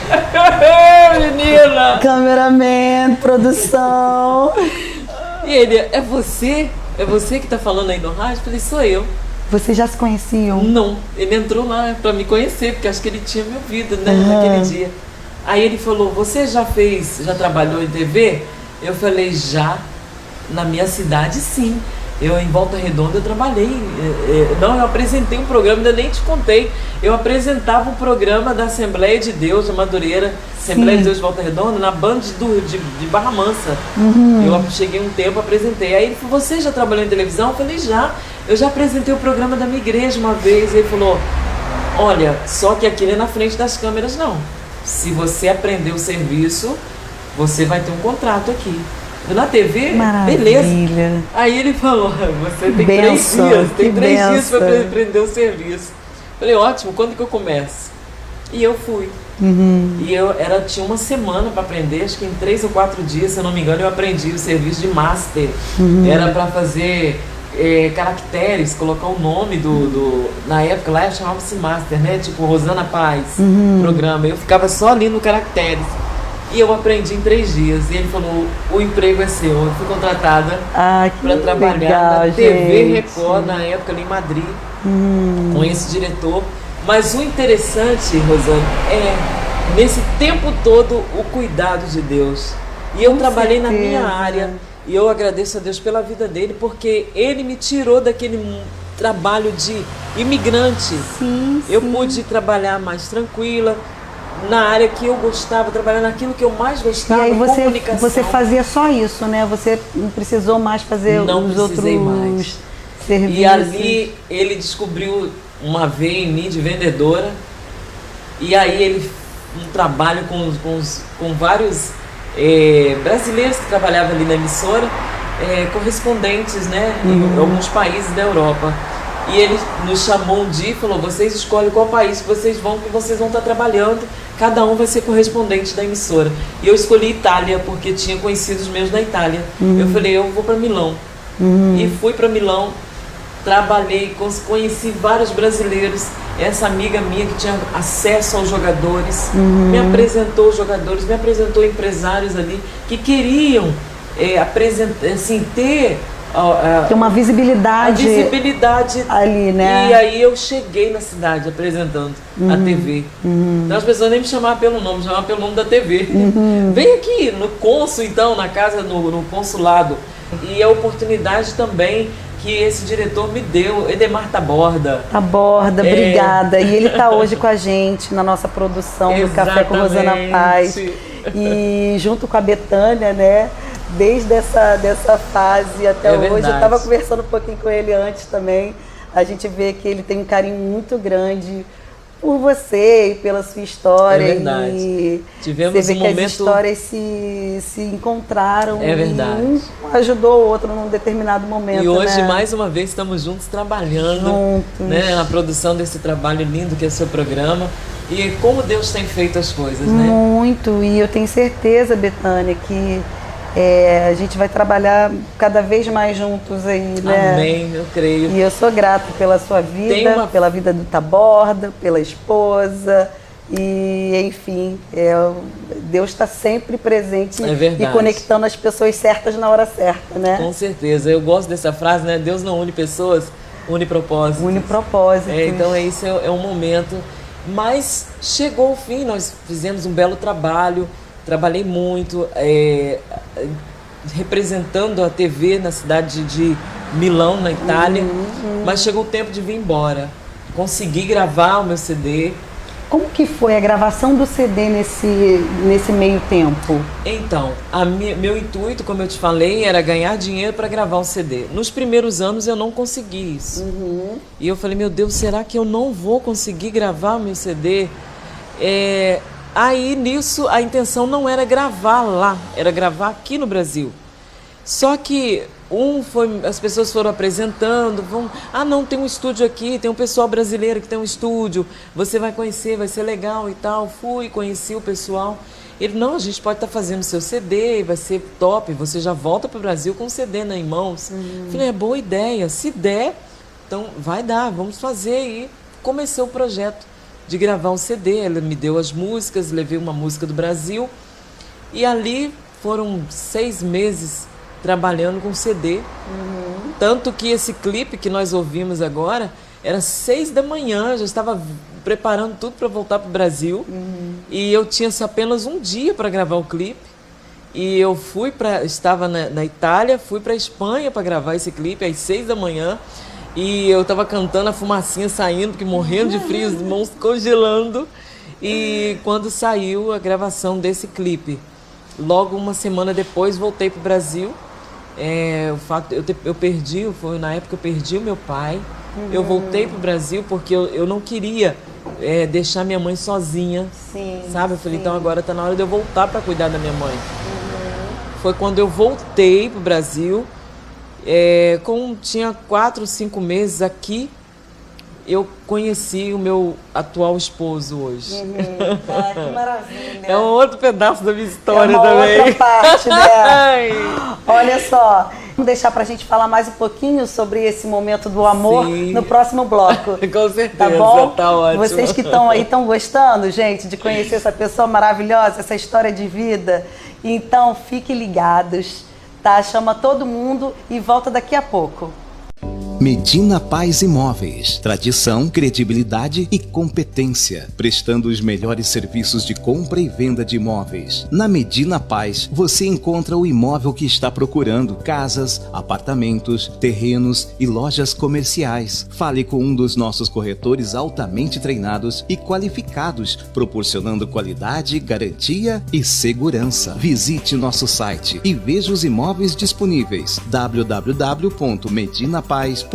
Menina! Cameraman, produção. E ele: é você? É você que está falando aí no rádio? Eu falei: sou eu. Vocês já se conheciam? Não, ele entrou lá para me conhecer, porque acho que ele tinha me ouvido, né, naquele dia. Aí ele falou: você já trabalhou em TV? Eu falei: já, na minha cidade sim. Eu em Volta Redonda eu trabalhei. Não, eu apresentei um programa, ainda nem te contei. Eu apresentava um programa da Assembleia de Deus de Madureira, Assembleia de Deus de Volta Redonda, na Band de Barra Mansa. Eu cheguei um tempo, apresentei. Aí ele falou: você já trabalhou em televisão? Eu falei: já. Eu já apresentei o programa da minha igreja uma vez. Ele falou: olha, só que aqui não é na frente das câmeras, não. Se você aprender o serviço, você vai ter um contrato aqui. Na TV, Maravilha. Beleza. Aí ele falou: você tem Benção, 3 dias, tem que 3 dias para benção. aprender o serviço. Falei: ótimo, quando que eu começo? E eu fui. E tinha uma semana para aprender, acho que em 3 ou 4 dias, se eu não me engano, eu aprendi o serviço de master. Era para fazer caracteres, colocar o nome na época lá chamava-se master, né? Tipo Rosana Paz, programa. Eu ficava só ali no caracteres. E eu aprendi em 3 dias. E ele falou: o emprego é seu. Eu fui contratada para trabalhar legal, na TV gente. Record, na época ali em Madrid, com esse diretor. Mas o interessante, Rosana, é nesse tempo todo o cuidado de Deus. E eu trabalhei na minha área. E eu agradeço a Deus pela vida dele, porque ele me tirou daquele trabalho de imigrante. Eu pude trabalhar mais tranquila, na área que eu gostava, trabalhar naquilo que eu mais gostava, e aí comunicação. você fazia só isso, né? Você não precisou mais fazer os outros mais. serviços. E ali ele descobriu uma veia em mim de vendedora. E aí ele trabalho com vários brasileiros que trabalhavam ali na emissora, correspondentes, né, em alguns países da Europa. E ele nos chamou um dia e falou: vocês escolhem qual país que vocês vão estar trabalhando, cada um vai ser correspondente da emissora. E eu escolhi Itália, porque tinha conhecidos meus na Itália. Eu falei: eu vou para Milão. E fui para Milão. trabalhei, conheci vários brasileiros. Essa amiga minha que tinha acesso aos jogadores, me apresentou os jogadores, me apresentou empresários ali que queriam assim, ter uma visibilidade ali, né? E aí eu cheguei na cidade apresentando a TV. Então as pessoas nem me chamavam pelo nome, me chamavam pelo nome da TV. Vem aqui no cônsul, então, na casa, no consulado. E a oportunidade também que esse diretor me deu, Edemar Taborda. Taborda, obrigada. E ele está hoje com a gente na nossa produção do Café com Rosana Paz. E junto com a Betânia, né? Desde dessa fase até hoje. Verdade. Eu estava conversando um pouquinho com ele antes também. A gente vê que ele tem um carinho muito grande por você e pela sua história. É verdade. E tivemos você vê um que momento... as histórias se encontraram. É verdade. E um ajudou o outro num determinado momento. E hoje, né? mais uma vez, estamos juntos trabalhando, juntos, né, na produção desse trabalho lindo que é o seu programa. E como Deus tem feito as coisas, né? Muito. E eu tenho certeza, Betânia, que a gente vai trabalhar cada vez mais juntos aí, né? Amém, eu creio. E eu sou grata pela sua vida, pela vida do Taborda, pela esposa. E, enfim, Deus está sempre presente e conectando as pessoas certas na hora certa, né? Com certeza. Eu gosto dessa frase, né? Deus não une pessoas, une propósitos. Une propósitos. Então, isso é um momento. Mas chegou o fim, nós fizemos um belo trabalho. Trabalhei muito, representando a TV na cidade de Milão, na Itália, mas chegou o tempo de vir embora. Consegui gravar o meu CD. Como que foi a gravação do CD nesse meio tempo? Então, meu intuito, como eu te falei, era ganhar dinheiro para gravar um CD. Nos primeiros anos eu não consegui isso. E eu falei, meu Deus, será que eu não vou conseguir gravar o meu CD? Aí, nisso, a intenção não era gravar lá, era gravar aqui no Brasil. Só que as pessoas foram apresentando, não, tem um estúdio aqui, tem um pessoal brasileiro que tem um estúdio, você vai conhecer, vai ser legal e tal. Fui, conheci o pessoal. Ele, não, a gente pode estar fazendo seu CD, vai ser top, você já volta para o Brasil com o CD em mãos. Falei, boa ideia, se der, então vai dar, vamos fazer. E comecei o projeto de gravar um CD, ela me deu as músicas, levei uma música do Brasil e ali foram 6 meses trabalhando com CD, tanto que esse clipe que nós ouvimos agora era 6 da manhã, já estava preparando tudo para voltar para o Brasil e eu tinha apenas um dia para gravar o clipe e eu estava na Itália, fui para a Espanha para gravar esse clipe às 6 da manhã. E eu tava cantando, a fumacinha saindo, porque morrendo de frio, as mãos congelando. E quando saiu a gravação desse clipe, logo uma semana depois voltei pro Brasil. Foi na época que eu perdi o meu pai. Eu voltei pro Brasil porque eu não queria deixar minha mãe sozinha. Sim, sabe? Eu falei, então agora tá na hora de eu voltar para cuidar da minha mãe. Foi quando eu voltei pro Brasil. Tinha 4 ou 5 meses aqui, eu conheci o meu atual esposo hoje. Que maravilha. É um outro pedaço da minha história também. Outra parte, né? Olha só, vamos deixar pra gente falar mais um pouquinho sobre esse momento do amor no próximo bloco. Com certeza, tá bom? Tá ótimo. Vocês que estão aí, estão gostando, gente, de conhecer essa pessoa maravilhosa, essa história de vida? Então, fiquem ligados. Tá? Chama todo mundo e volta daqui a pouco. Medina Paz Imóveis. Tradição, credibilidade e competência, prestando os melhores serviços de compra e venda de imóveis. Na Medina Paz, você encontra o imóvel que está procurando: casas, apartamentos, terrenos e lojas comerciais. Fale com um dos nossos corretores altamente treinados e qualificados, proporcionando qualidade, garantia e segurança. Visite nosso site e veja os imóveis disponíveis: www.medinapaz.com.br.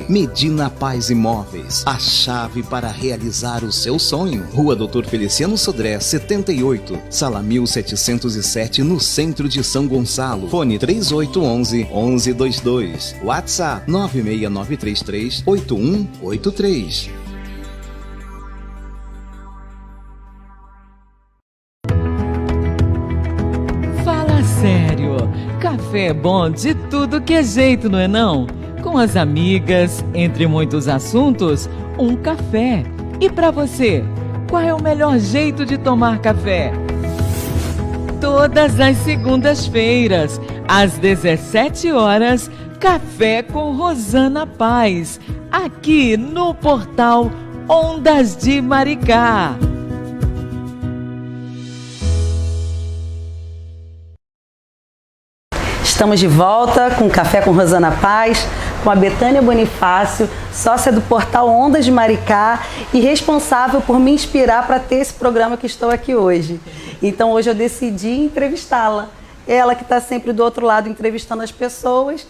Medina Paz Imóveis, a chave para realizar o seu sonho. Rua Dr. Feliciano Sodré, 78, Sala 1707, no centro de São Gonçalo. Fone 3811-1122. WhatsApp 96933-8183. Fala sério, café é bom de tudo que é jeito, não é não? Com com as amigas, entre muitos assuntos, um café. E para você, qual é o melhor jeito de tomar café? Todas as segundas-feiras, às 17 horas, Café com Rosana Paz, aqui no portal Ondas de Maricá. Estamos de volta com Café com Rosana Paz, com a Betânia Bonifácio, sócia do portal Ondas de Maricá e responsável por me inspirar para ter esse programa que estou aqui hoje. Então hoje eu decidi entrevistá-la. Ela que está sempre do outro lado entrevistando as pessoas,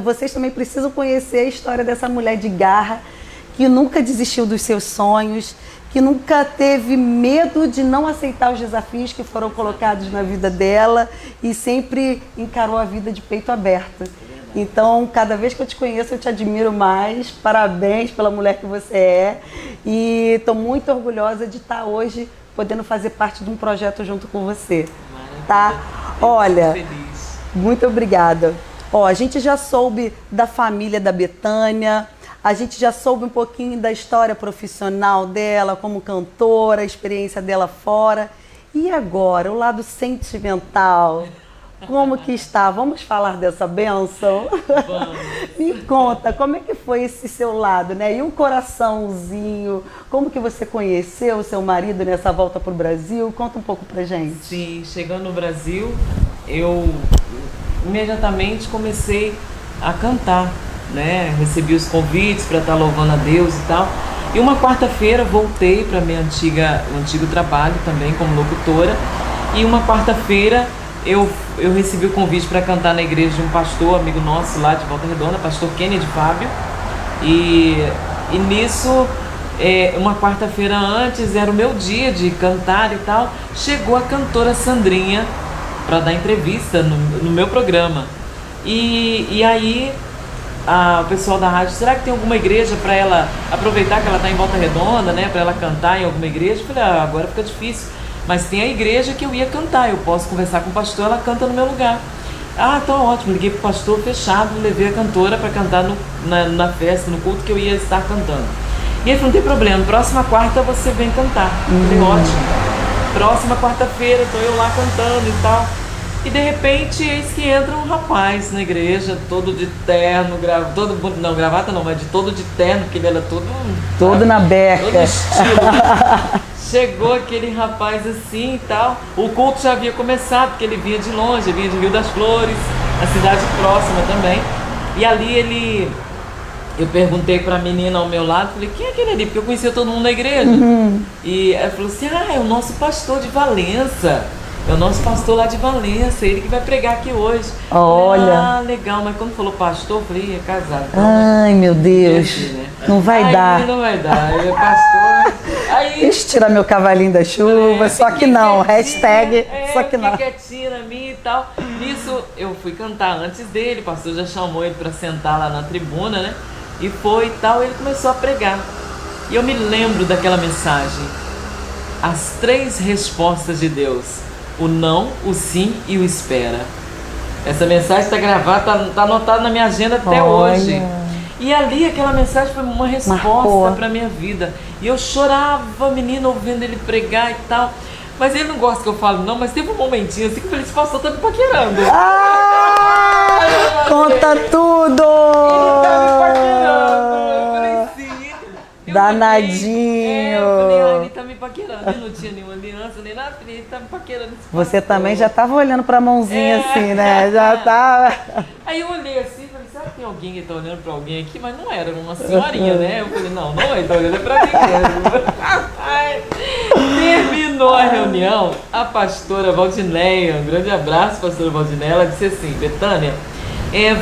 vocês também precisam conhecer a história dessa mulher de garra, que nunca desistiu dos seus sonhos, que nunca teve medo de não aceitar os desafios que foram colocados na vida dela e sempre encarou a vida de peito aberto. Então, cada vez que eu te conheço, eu te admiro mais. Parabéns pela mulher que você é. E estou muito orgulhosa de estar hoje podendo fazer parte de um projeto junto com você. Tá? Olha, muito obrigada. Ó, a gente já soube da família da Betânia, a gente já soube um pouquinho da história profissional dela, como cantora, a experiência dela fora. E agora, o lado sentimental, como que está? Vamos falar dessa bênção? Vamos. Me conta, como é que foi esse seu lado, né? E um coraçãozinho, como que você conheceu o seu marido nessa volta para o Brasil? Conta um pouco pra gente. Sim, chegando no Brasil, eu imediatamente comecei a cantar, né? Recebi os convites para estar louvando a Deus e tal. E uma quarta-feira voltei para meu antigo trabalho também como locutora. E uma quarta-feira eu recebi o convite para cantar na igreja de um pastor, amigo nosso lá de Volta Redonda, pastor Kennedy Fábio. E nisso, uma quarta-feira antes, era o meu dia de cantar e tal, chegou a cantora Sandrinha para dar entrevista no meu programa. E aí o pessoal da rádio, será que tem alguma igreja para ela aproveitar que ela está em Volta Redonda, né, para ela cantar em alguma igreja? Eu falei, agora fica difícil, mas tem a igreja que eu ia cantar, eu posso conversar com o pastor, ela canta no meu lugar. Então ótimo, liguei pro pastor, fechado, levei a cantora para cantar na festa, no culto que eu ia estar cantando. E ele falou, não tem problema, próxima quarta você vem cantar. Eu falei, ótimo. Próxima quarta-feira, tô eu lá cantando e tal. E de repente, eis que entra um rapaz na igreja, todo de terno, gravata não, mas todo de terno, porque ele era todo na beca. Todo estilo. Chegou aquele rapaz assim e tal. O culto já havia começado, porque ele vinha de longe, ele vinha de Rio das Flores, a cidade próxima também. E ali eu perguntei pra menina ao meu lado, falei, quem é aquele ali? Porque eu conhecia todo mundo na igreja. E ela falou assim, é o nosso pastor de Valença. É o nosso pastor lá de Valença, ele que vai pregar aqui hoje. Olha. Legal, mas quando falou pastor, eu falei, é casado. Ai, meu Deus. Assim, né? Não vai dar. Não vai dar, ele é pastor. Deixa eu tirar meu cavalinho da chuva, só que não, hashtag, só que não. Quietinho na minha e tal. Nisso, eu fui cantar antes dele, o pastor já chamou ele para sentar lá na tribuna, né? E foi e tal, ele começou a pregar. E eu me lembro daquela mensagem, as 3 respostas de Deus. O não, o sim e o espera. Essa mensagem está gravada, está anotada na minha agenda até hoje. E ali aquela mensagem foi uma resposta para minha vida. E eu chorava, menina, ouvindo ele pregar e tal. Mas ele não gosta que eu falo não, mas teve um momentinho assim que eu falei, esse pastor tá me paquerando. Conta tudo! Ele tá me paquerando. Eu falei, sim. Danadinho! Eu falei, ele tá me paquerando. Ele não tinha nenhuma aliança, nem nada, ele tá me paquerando. Você também já tava olhando pra mãozinha assim, né? Já tava. Aí eu olhei assim e falei, será que tem alguém que tá olhando pra alguém aqui? Mas não era uma senhorinha, né? Eu falei, não, ele tá olhando pra mim mesmo. Terminou a reunião, a pastora Valdineia, um grande abraço, pastora Valdineia, ela disse assim, Betânia,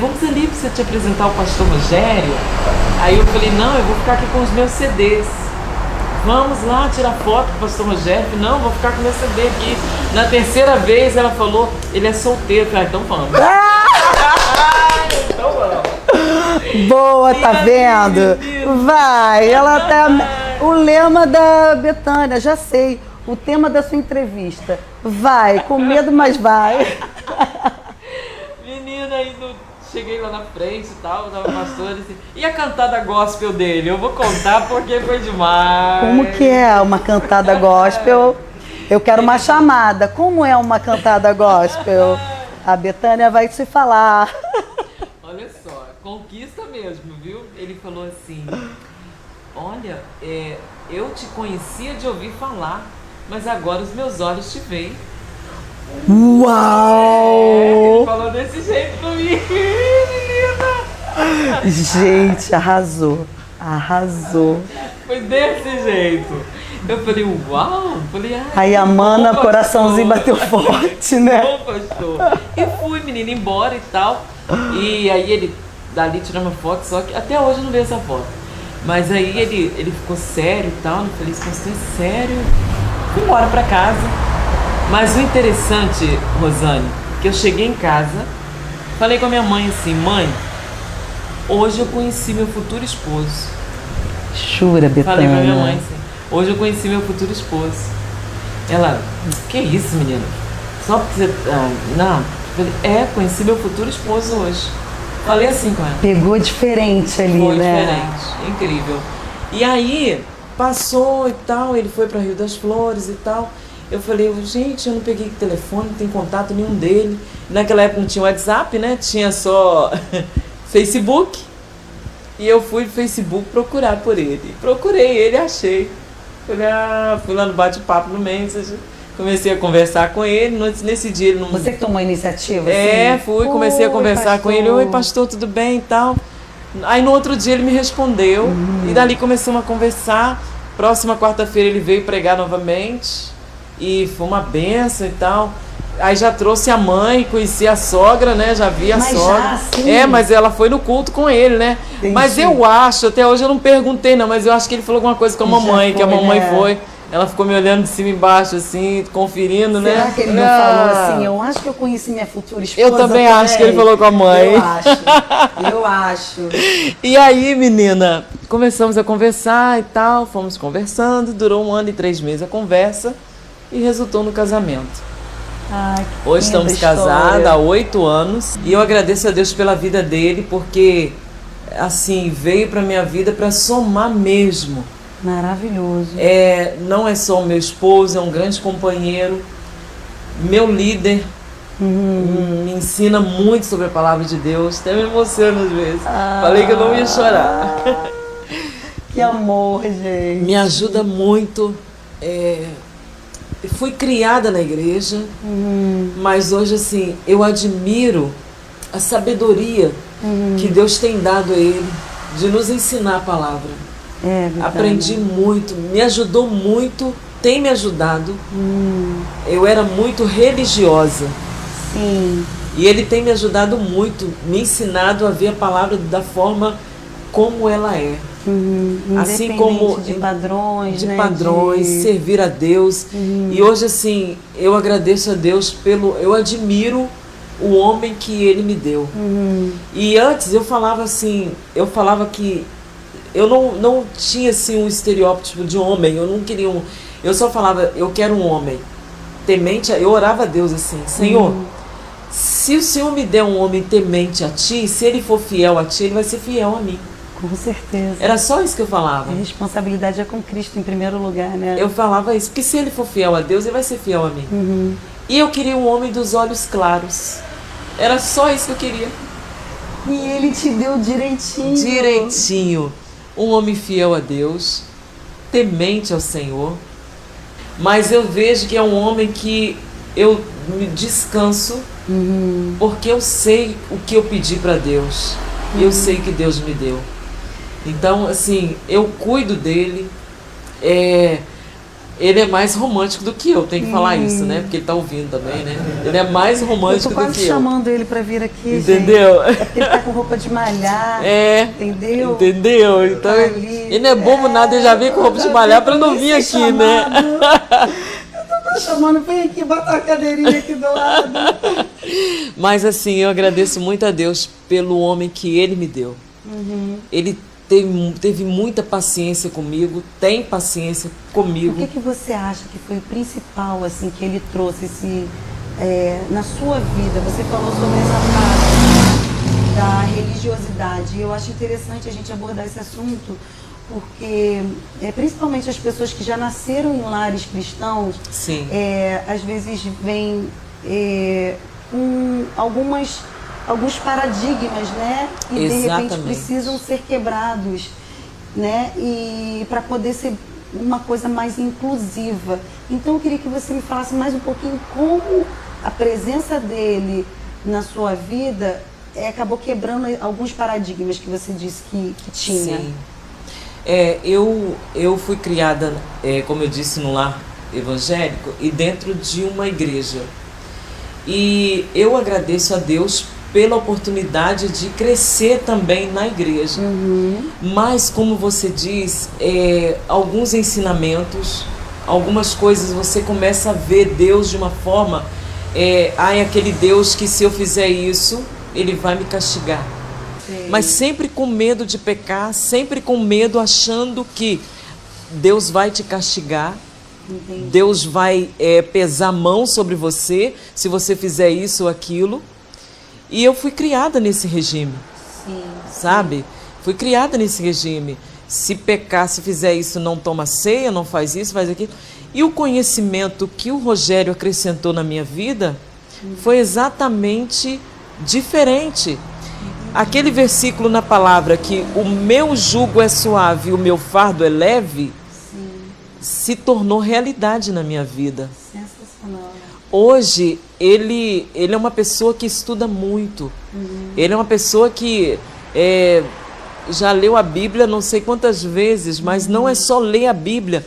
vamos ali pra você te apresentar o pastor Rogério. Aí eu falei, não, eu vou ficar aqui com os meus CDs. Vamos lá tirar foto com o pastor Rogério. Não, vou ficar com o meu CD aqui. Na terceira vez ela falou, ele é solteiro. Eu falei, então vamos. Então vamos. Boa, tá vendo? Vai, ela tá... O lema da Betânia, já sei. O tema da sua entrevista. Vai, com medo, mas vai. Menina, aí cheguei lá na frente e tal, tava o pastor assim, e a cantada gospel dele? Eu vou contar porque foi demais. Como que é uma cantada gospel? Eu quero uma chamada. Como é uma cantada gospel? A Betânia vai te falar. Olha só, conquista mesmo, viu? Ele falou assim, olha, eu te conhecia de ouvir falar, mas agora os meus olhos te veem. Uau! Ele falou desse jeito comigo, menina. Gente, arrasou. Arrasou. Foi desse jeito. Eu falei, uau! Falei, Aí a mana, bom, coraçãozinho pastor. bateu forte, né? Bom, pastor. E fui, menina, embora e tal. E aí ele dali tirou uma foto, só que até hoje eu não vi essa foto. Mas aí ele ficou sério e tal. Eu falei, esse pastor é sério. Fui embora pra casa. Mas o interessante, Rosane, que eu cheguei em casa, falei com a minha mãe assim, mãe, hoje eu conheci meu futuro esposo. Jura, Betânia? Falei pra minha mãe assim, hoje eu conheci meu futuro esposo. Ela, que isso, menina? Só porque você... não. Falei, conheci meu futuro esposo hoje. Falei assim com ela. Pegou diferente ali, Foi né? diferente, incrível. E aí, passou e tal, ele foi para Rio das Flores e tal. Eu falei, gente, eu não peguei telefone, não tem contato nenhum dele. Naquela época não tinha WhatsApp, né? Tinha só Facebook. E eu fui no Facebook procurar por ele. Procurei ele, achei. Falei, fui lá no bate-papo no Messenger. Comecei a conversar com ele. Nesse dia ele não... Você que tomou a iniciativa? Fui, comecei a conversar com ele. Oi, pastor, tudo bem e tal. Aí no outro dia ele me respondeu. E dali começamos a conversar. Próxima quarta-feira ele veio pregar novamente. E foi uma benção e tal. Aí já trouxe a mãe, conheci a sogra, né? Já vi a sogra. Já, sim. Mas ela foi no culto com ele, né? Entendi. Mas eu acho, até hoje eu não perguntei não, mas eu acho que ele falou alguma coisa com a mamãe, que a mamãe foi. Ela ficou me olhando de cima e embaixo, assim, conferindo, né? Será que ele não falou assim? Eu acho que eu conheci minha futura esposa. Eu também acho que ele falou com a mãe. Eu acho. E aí, menina, começamos a conversar e tal, fomos conversando, durou 1 ano e 3 meses a conversa e resultou no casamento. Ai, que Hoje linda estamos história. casados há 8 anos e eu agradeço a Deus pela vida dele, porque assim, veio para minha vida para somar mesmo. Maravilhoso. Não é só o meu esposo, é um grande companheiro, meu líder, me ensina muito sobre a palavra de Deus, até me emociono às vezes. Falei que eu não ia chorar. Que amor, gente. Me ajuda muito. Fui criada na igreja, mas hoje assim, eu admiro a sabedoria que Deus tem dado a ele de nos ensinar a palavra. Aprendi muito, me ajudou muito, tem me ajudado. Eu era muito religiosa. Sim. E ele tem me ajudado muito, me ensinado a ver a palavra da forma como ela é. Assim como de padrões, de né? padrões, servir a Deus. E hoje assim, eu agradeço a Deus eu admiro o homem que ele me deu. E antes eu falava que eu não tinha assim um estereótipo de homem, eu não queria eu só falava, eu quero um homem temente, eu orava a Deus assim, Senhor, se o Senhor me der um homem temente a Ti, se ele for fiel a Ti, ele vai ser fiel a mim. Com certeza. Era só isso que eu falava. A responsabilidade é com Cristo em primeiro lugar, né? Eu falava isso, porque se ele for fiel a Deus, ele vai ser fiel a mim. E eu queria um homem dos olhos claros. Era só isso que eu queria. E ele te deu direitinho. Direitinho. Um homem fiel a Deus, temente ao Senhor. Mas eu vejo que é um homem que eu me descanso, porque eu sei o que eu pedi para Deus. E eu sei que Deus me deu. Então, assim, eu cuido dele. Ele é mais romântico do que eu, tem que falar isso, né? Porque ele tá ouvindo também, né? Ele é mais romântico do que eu. Eu tô quase chamando ele pra vir aqui, entendeu? Gente. É porque ele tá com roupa de malhar, entendeu? Entendeu? Então, ele não é bobo nada, ele já vem com roupa de malhar pra não vir aqui, né? Eu tô chamando, vem aqui, bota uma cadeirinha aqui do lado. Mas assim, eu agradeço muito a Deus pelo homem que ele me deu. Ele teve muita paciência comigo, tem paciência comigo. O que você acha que foi o principal assim, que ele trouxe na sua vida? Você falou sobre essa parte da religiosidade. Eu acho interessante a gente abordar esse assunto porque, principalmente as pessoas que já nasceram em lares cristãos, Sim. Às vezes vêm com alguns paradigmas, né? E de repente precisam ser quebrados, né? E para poder ser uma coisa mais inclusiva. Então eu queria que você me falasse mais um pouquinho como a presença dele na sua vida acabou quebrando alguns paradigmas que você disse que tinha. Sim. Eu fui criada, como eu disse, no lar evangélico e dentro de uma igreja. E eu agradeço a Deus pela oportunidade de crescer também na igreja. Mas, como você diz, alguns ensinamentos, algumas coisas você começa a ver Deus de uma forma... aquele Deus que se eu fizer isso, Ele vai me castigar. Sim. Mas sempre com medo de pecar, sempre com medo, achando que Deus vai te castigar. Entendi. Deus vai pesar a mão sobre você se você fizer isso ou aquilo. E eu fui criada nesse regime. Sim. Sabe? Fui criada nesse regime. Se pecar, se fizer isso, não toma ceia, não faz isso, faz aquilo. E o conhecimento que o Rogério acrescentou na minha vida foi exatamente diferente. Aquele versículo na palavra que o meu jugo é suave e o meu fardo é leve, se tornou realidade na minha vida. Sensacional. Hoje, ele é uma pessoa que estuda muito. Ele é uma pessoa que já leu a Bíblia não sei quantas vezes, mas não é só ler a Bíblia.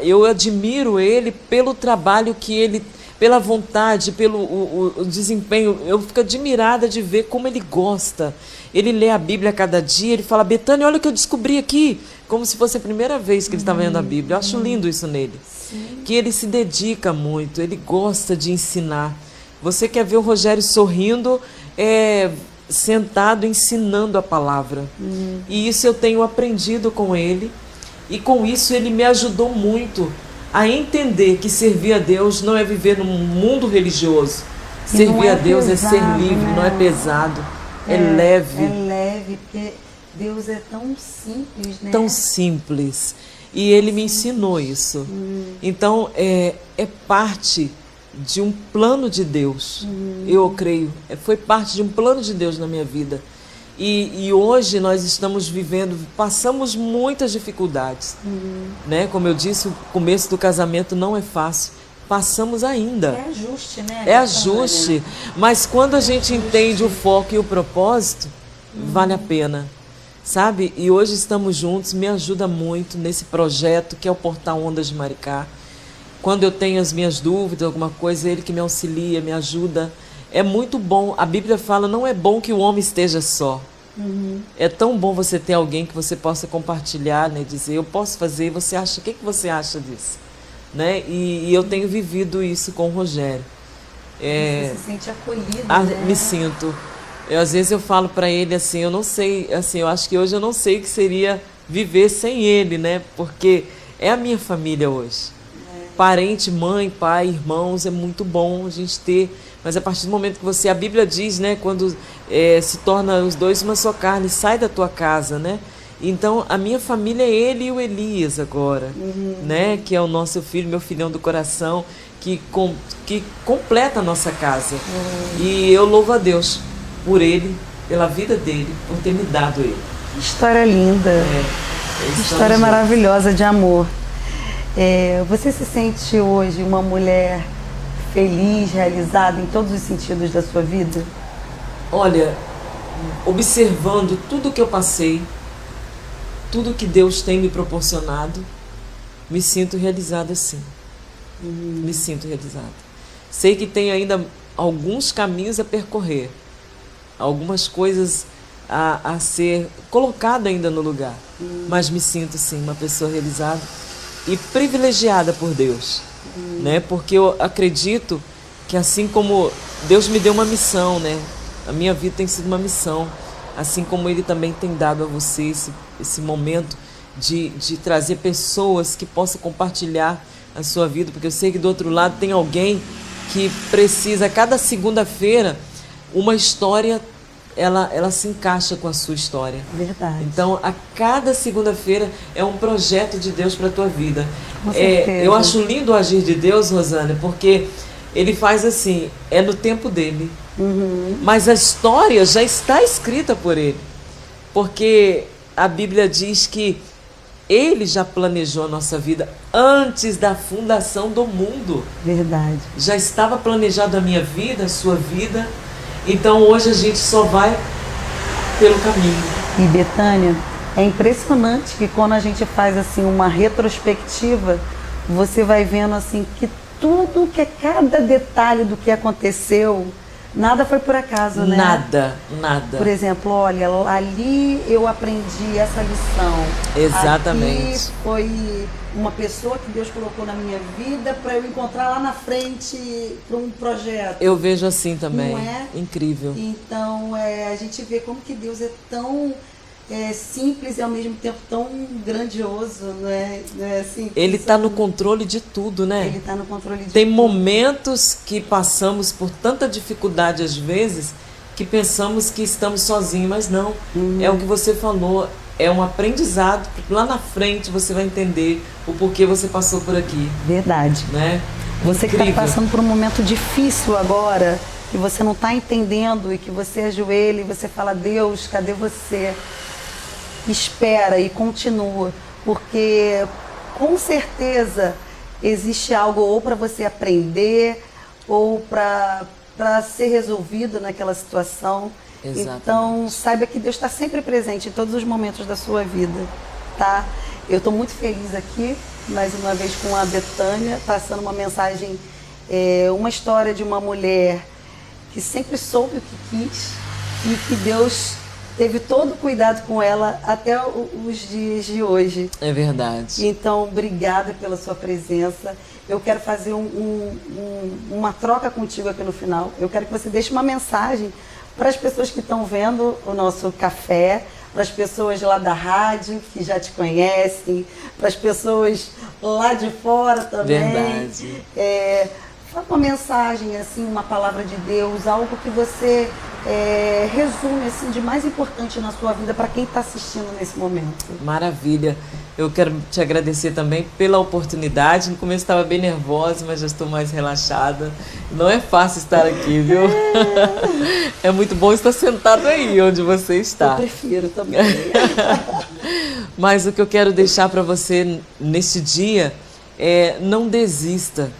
Eu admiro ele pelo trabalho que ele, pela vontade, pelo o desempenho. Eu fico admirada de ver como ele gosta. Ele lê a Bíblia a cada dia, ele fala: Betânia, olha o que eu descobri aqui. Como se fosse a primeira vez que ele estava lendo a Bíblia. Eu acho lindo isso nele. Sim. Que ele se dedica muito, ele gosta de ensinar. Você quer ver o Rogério sorrindo, sentado, ensinando a palavra. E isso eu tenho aprendido com ele. E com isso ele me ajudou muito a entender que servir a Deus não é viver num mundo religioso. Servir a Deus pesado, é ser livre, né? Não é pesado, é leve. É leve, porque Deus é tão simples, né? Tão simples. E ele me ensinou isso. Então, é parte de um plano de Deus, eu creio. Foi parte de um plano de Deus na minha vida. E hoje nós estamos vivendo, passamos muitas dificuldades, né? Como eu disse, o começo do casamento não é fácil, passamos ainda. É ajuste, né? É ajuste, mas quando a gente entende o foco e o propósito, vale a pena, sabe? E hoje estamos juntos, me ajuda muito nesse projeto que é o Portal Ondas de Maricá. Quando eu tenho as minhas dúvidas, alguma coisa, ele que me auxilia, me ajuda. É muito bom. A Bíblia fala, não é bom que o homem esteja só. É tão bom você ter alguém que você possa compartilhar, né? Dizer, eu posso fazer, e você acha, o que você acha disso? Né? E eu tenho vivido isso com o Rogério. Você se sente acolhido, né? Me sinto. Às vezes eu falo para ele assim, eu não sei, assim, eu acho que hoje eu não sei o que seria viver sem ele, né? Porque é a minha família hoje. Parente, mãe, pai, irmãos, é muito bom a gente ter. Mas a partir do momento que você, a Bíblia diz, né, quando se torna os dois uma só carne, sai da tua casa, né? Então, a minha família é ele e o Elias agora, né? Que é o nosso filho, meu filhão do coração, que completa a nossa casa. E eu louvo a Deus por ele, pela vida dele, por ter me dado ele. Que história linda. Que história maravilhosa de amor. Você se sente hoje uma mulher feliz, realizada em todos os sentidos da sua vida? Olha, observando tudo que eu passei, tudo que Deus tem me proporcionado, me sinto realizada sim. Me sinto realizada. Sei que tem ainda alguns caminhos a percorrer, algumas coisas a ser colocada ainda no lugar, mas me sinto sim uma pessoa realizada e privilegiada por Deus, né? Porque eu acredito que assim como Deus me deu uma missão, né? A minha vida tem sido uma missão, assim como Ele também tem dado a você esse momento de trazer pessoas que possam compartilhar a sua vida, porque eu sei que do outro lado tem alguém que precisa, cada segunda-feira, uma história ela se encaixa com a sua história. Verdade. Então, a cada segunda-feira é um projeto de Deus para a tua vida. Com certeza. Eu acho lindo o agir de Deus, Rosana, porque Ele faz assim, é no tempo dele. Mas a história já está escrita por Ele. Porque a Bíblia diz que Ele já planejou a nossa vida antes da fundação do mundo. Verdade. Já estava planejado a minha vida, a sua vida. Então hoje a gente só vai pelo caminho. E Betânia, é impressionante que quando a gente faz assim uma retrospectiva, você vai vendo assim que tudo, que cada detalhe do que aconteceu, nada foi por acaso, né? Nada, nada. Por exemplo, olha, ali eu aprendi essa lição. Exatamente. Aqui foi uma pessoa que Deus colocou na minha vida para eu encontrar lá na frente para um projeto. Eu vejo assim também. Não é? Incrível. Então, a gente vê como que Deus é tão simples e ao mesmo tempo tão grandioso, não é assim? Ele está no controle de tudo, né? Ele está no controle de Tem tudo. momentos que passamos por tanta dificuldade às vezes que pensamos que estamos sozinhos, mas não. É o que você falou, é um aprendizado. Lá na frente você vai entender o porquê você passou por aqui, Verdade. né? Você que está Incrível. passando por um momento difícil agora, que você não está entendendo e que você ajoelha e você fala, Deus, cadê você? Espera e continua, porque com certeza existe algo ou para você aprender ou para ser resolvido naquela situação. Exatamente. Então saiba que Deus está sempre presente em todos os momentos da sua vida, tá? Eu estou muito feliz aqui, mais uma vez com a Betânia, passando uma mensagem, uma história de uma mulher que sempre soube o que quis e que Deus teve todo o cuidado com ela até os dias de hoje. É verdade. Então, obrigada pela sua presença. Eu quero fazer uma troca contigo aqui no final. Eu quero que você deixe uma mensagem para as pessoas que estão vendo o nosso café, para as pessoas lá da rádio que já te conhecem, para as pessoas lá de fora também. Verdade. Fala uma mensagem, assim, uma palavra de Deus, algo que você resume assim, de mais importante na sua vida para quem está assistindo nesse momento. Maravilha. Eu quero te agradecer também pela oportunidade. No começo estava bem nervosa, mas já estou mais relaxada. Não é fácil estar aqui, viu? É muito bom estar sentado aí onde você está. Eu prefiro também. Mas o que eu quero deixar para você neste dia é não desista.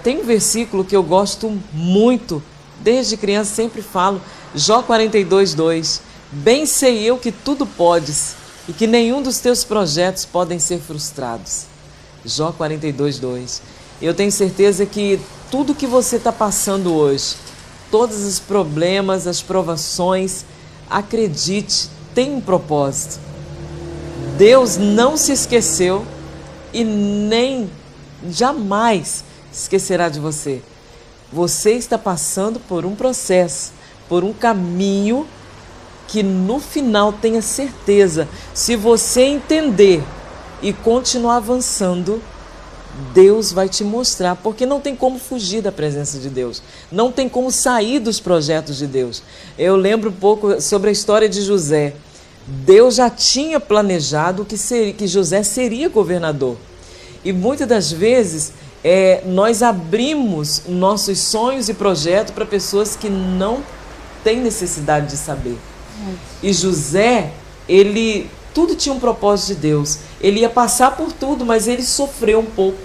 Tem um versículo que eu gosto muito, desde criança sempre falo, Jó 42:2. Bem sei eu que tudo podes e que nenhum dos teus projetos podem ser frustrados. Jó 42:2. Eu tenho certeza que tudo que você está passando hoje, todos os problemas, as provações, acredite, tem um propósito. Deus não se esqueceu e nem jamais esquecerá de você. Você está passando por um processo, por um caminho que no final, tenha certeza, se você entender e continuar avançando, Deus vai te mostrar, porque não tem como fugir da presença de Deus, não tem como sair dos projetos de Deus. Eu lembro um pouco sobre a história de José. Deus já tinha planejado que José seria governador. E muitas das vezes nós abrimos nossos sonhos e projetos para pessoas que não têm necessidade de saber. E José, tudo tinha um propósito de Deus. Ele ia passar por tudo, mas ele sofreu um pouco,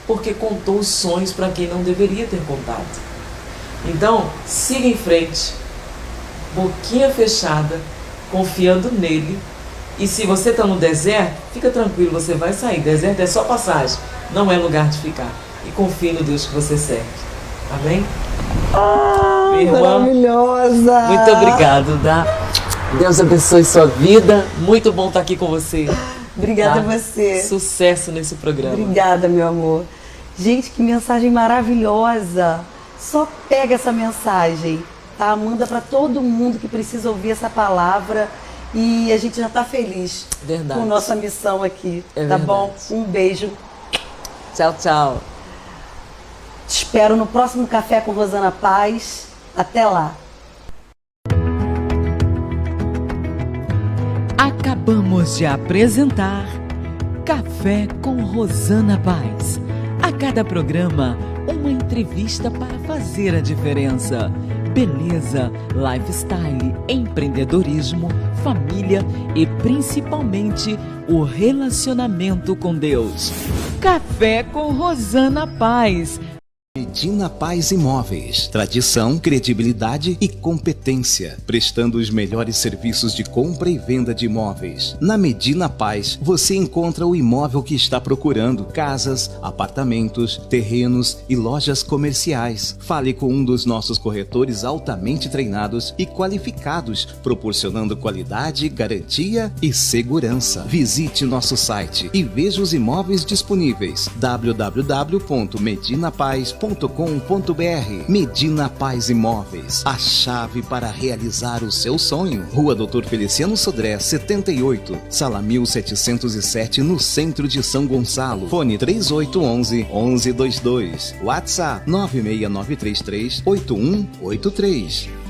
porque contou os sonhos para quem não deveria ter contado. Então, siga em frente, boquinha fechada, confiando nele. E se você está no deserto, fica tranquilo, você vai sair. Deserto é só passagem, não é lugar de ficar. E confie no Deus que você serve. Amém? Minha irmã, maravilhosa! muito obrigado, tá? Deus abençoe sua vida. Muito bom estar aqui com você. Obrigada a você. Sucesso nesse programa. Obrigada, meu amor. Gente, que mensagem maravilhosa. Só pega essa mensagem, tá? Manda para todo mundo que precisa ouvir essa palavra. E a gente já está feliz com nossa missão aqui, tá verdade. Bom? Um beijo. Tchau, tchau. Te espero no próximo Café com Rosana Paz. Até lá. Acabamos de apresentar Café com Rosana Paz. A cada programa, uma entrevista para fazer a diferença. Beleza, lifestyle, empreendedorismo, família e principalmente o relacionamento com Deus. Café com Rosana Paz. Medina Paz Imóveis. Tradição, credibilidade e competência, prestando os melhores serviços de compra e venda de imóveis. Na Medina Paz, você encontra o imóvel que está procurando: casas, apartamentos, terrenos e lojas comerciais. Fale com um dos nossos corretores altamente treinados e qualificados, proporcionando qualidade, garantia e segurança. Visite nosso site e veja os imóveis disponíveis: www.medinapaz.com.br. Medina Paz Imóveis, a chave para realizar o seu sonho. Rua Dr. Feliciano Sodré, 78, Sala 1707, no centro de São Gonçalo. Fone 3811-1122. WhatsApp 96933-8183.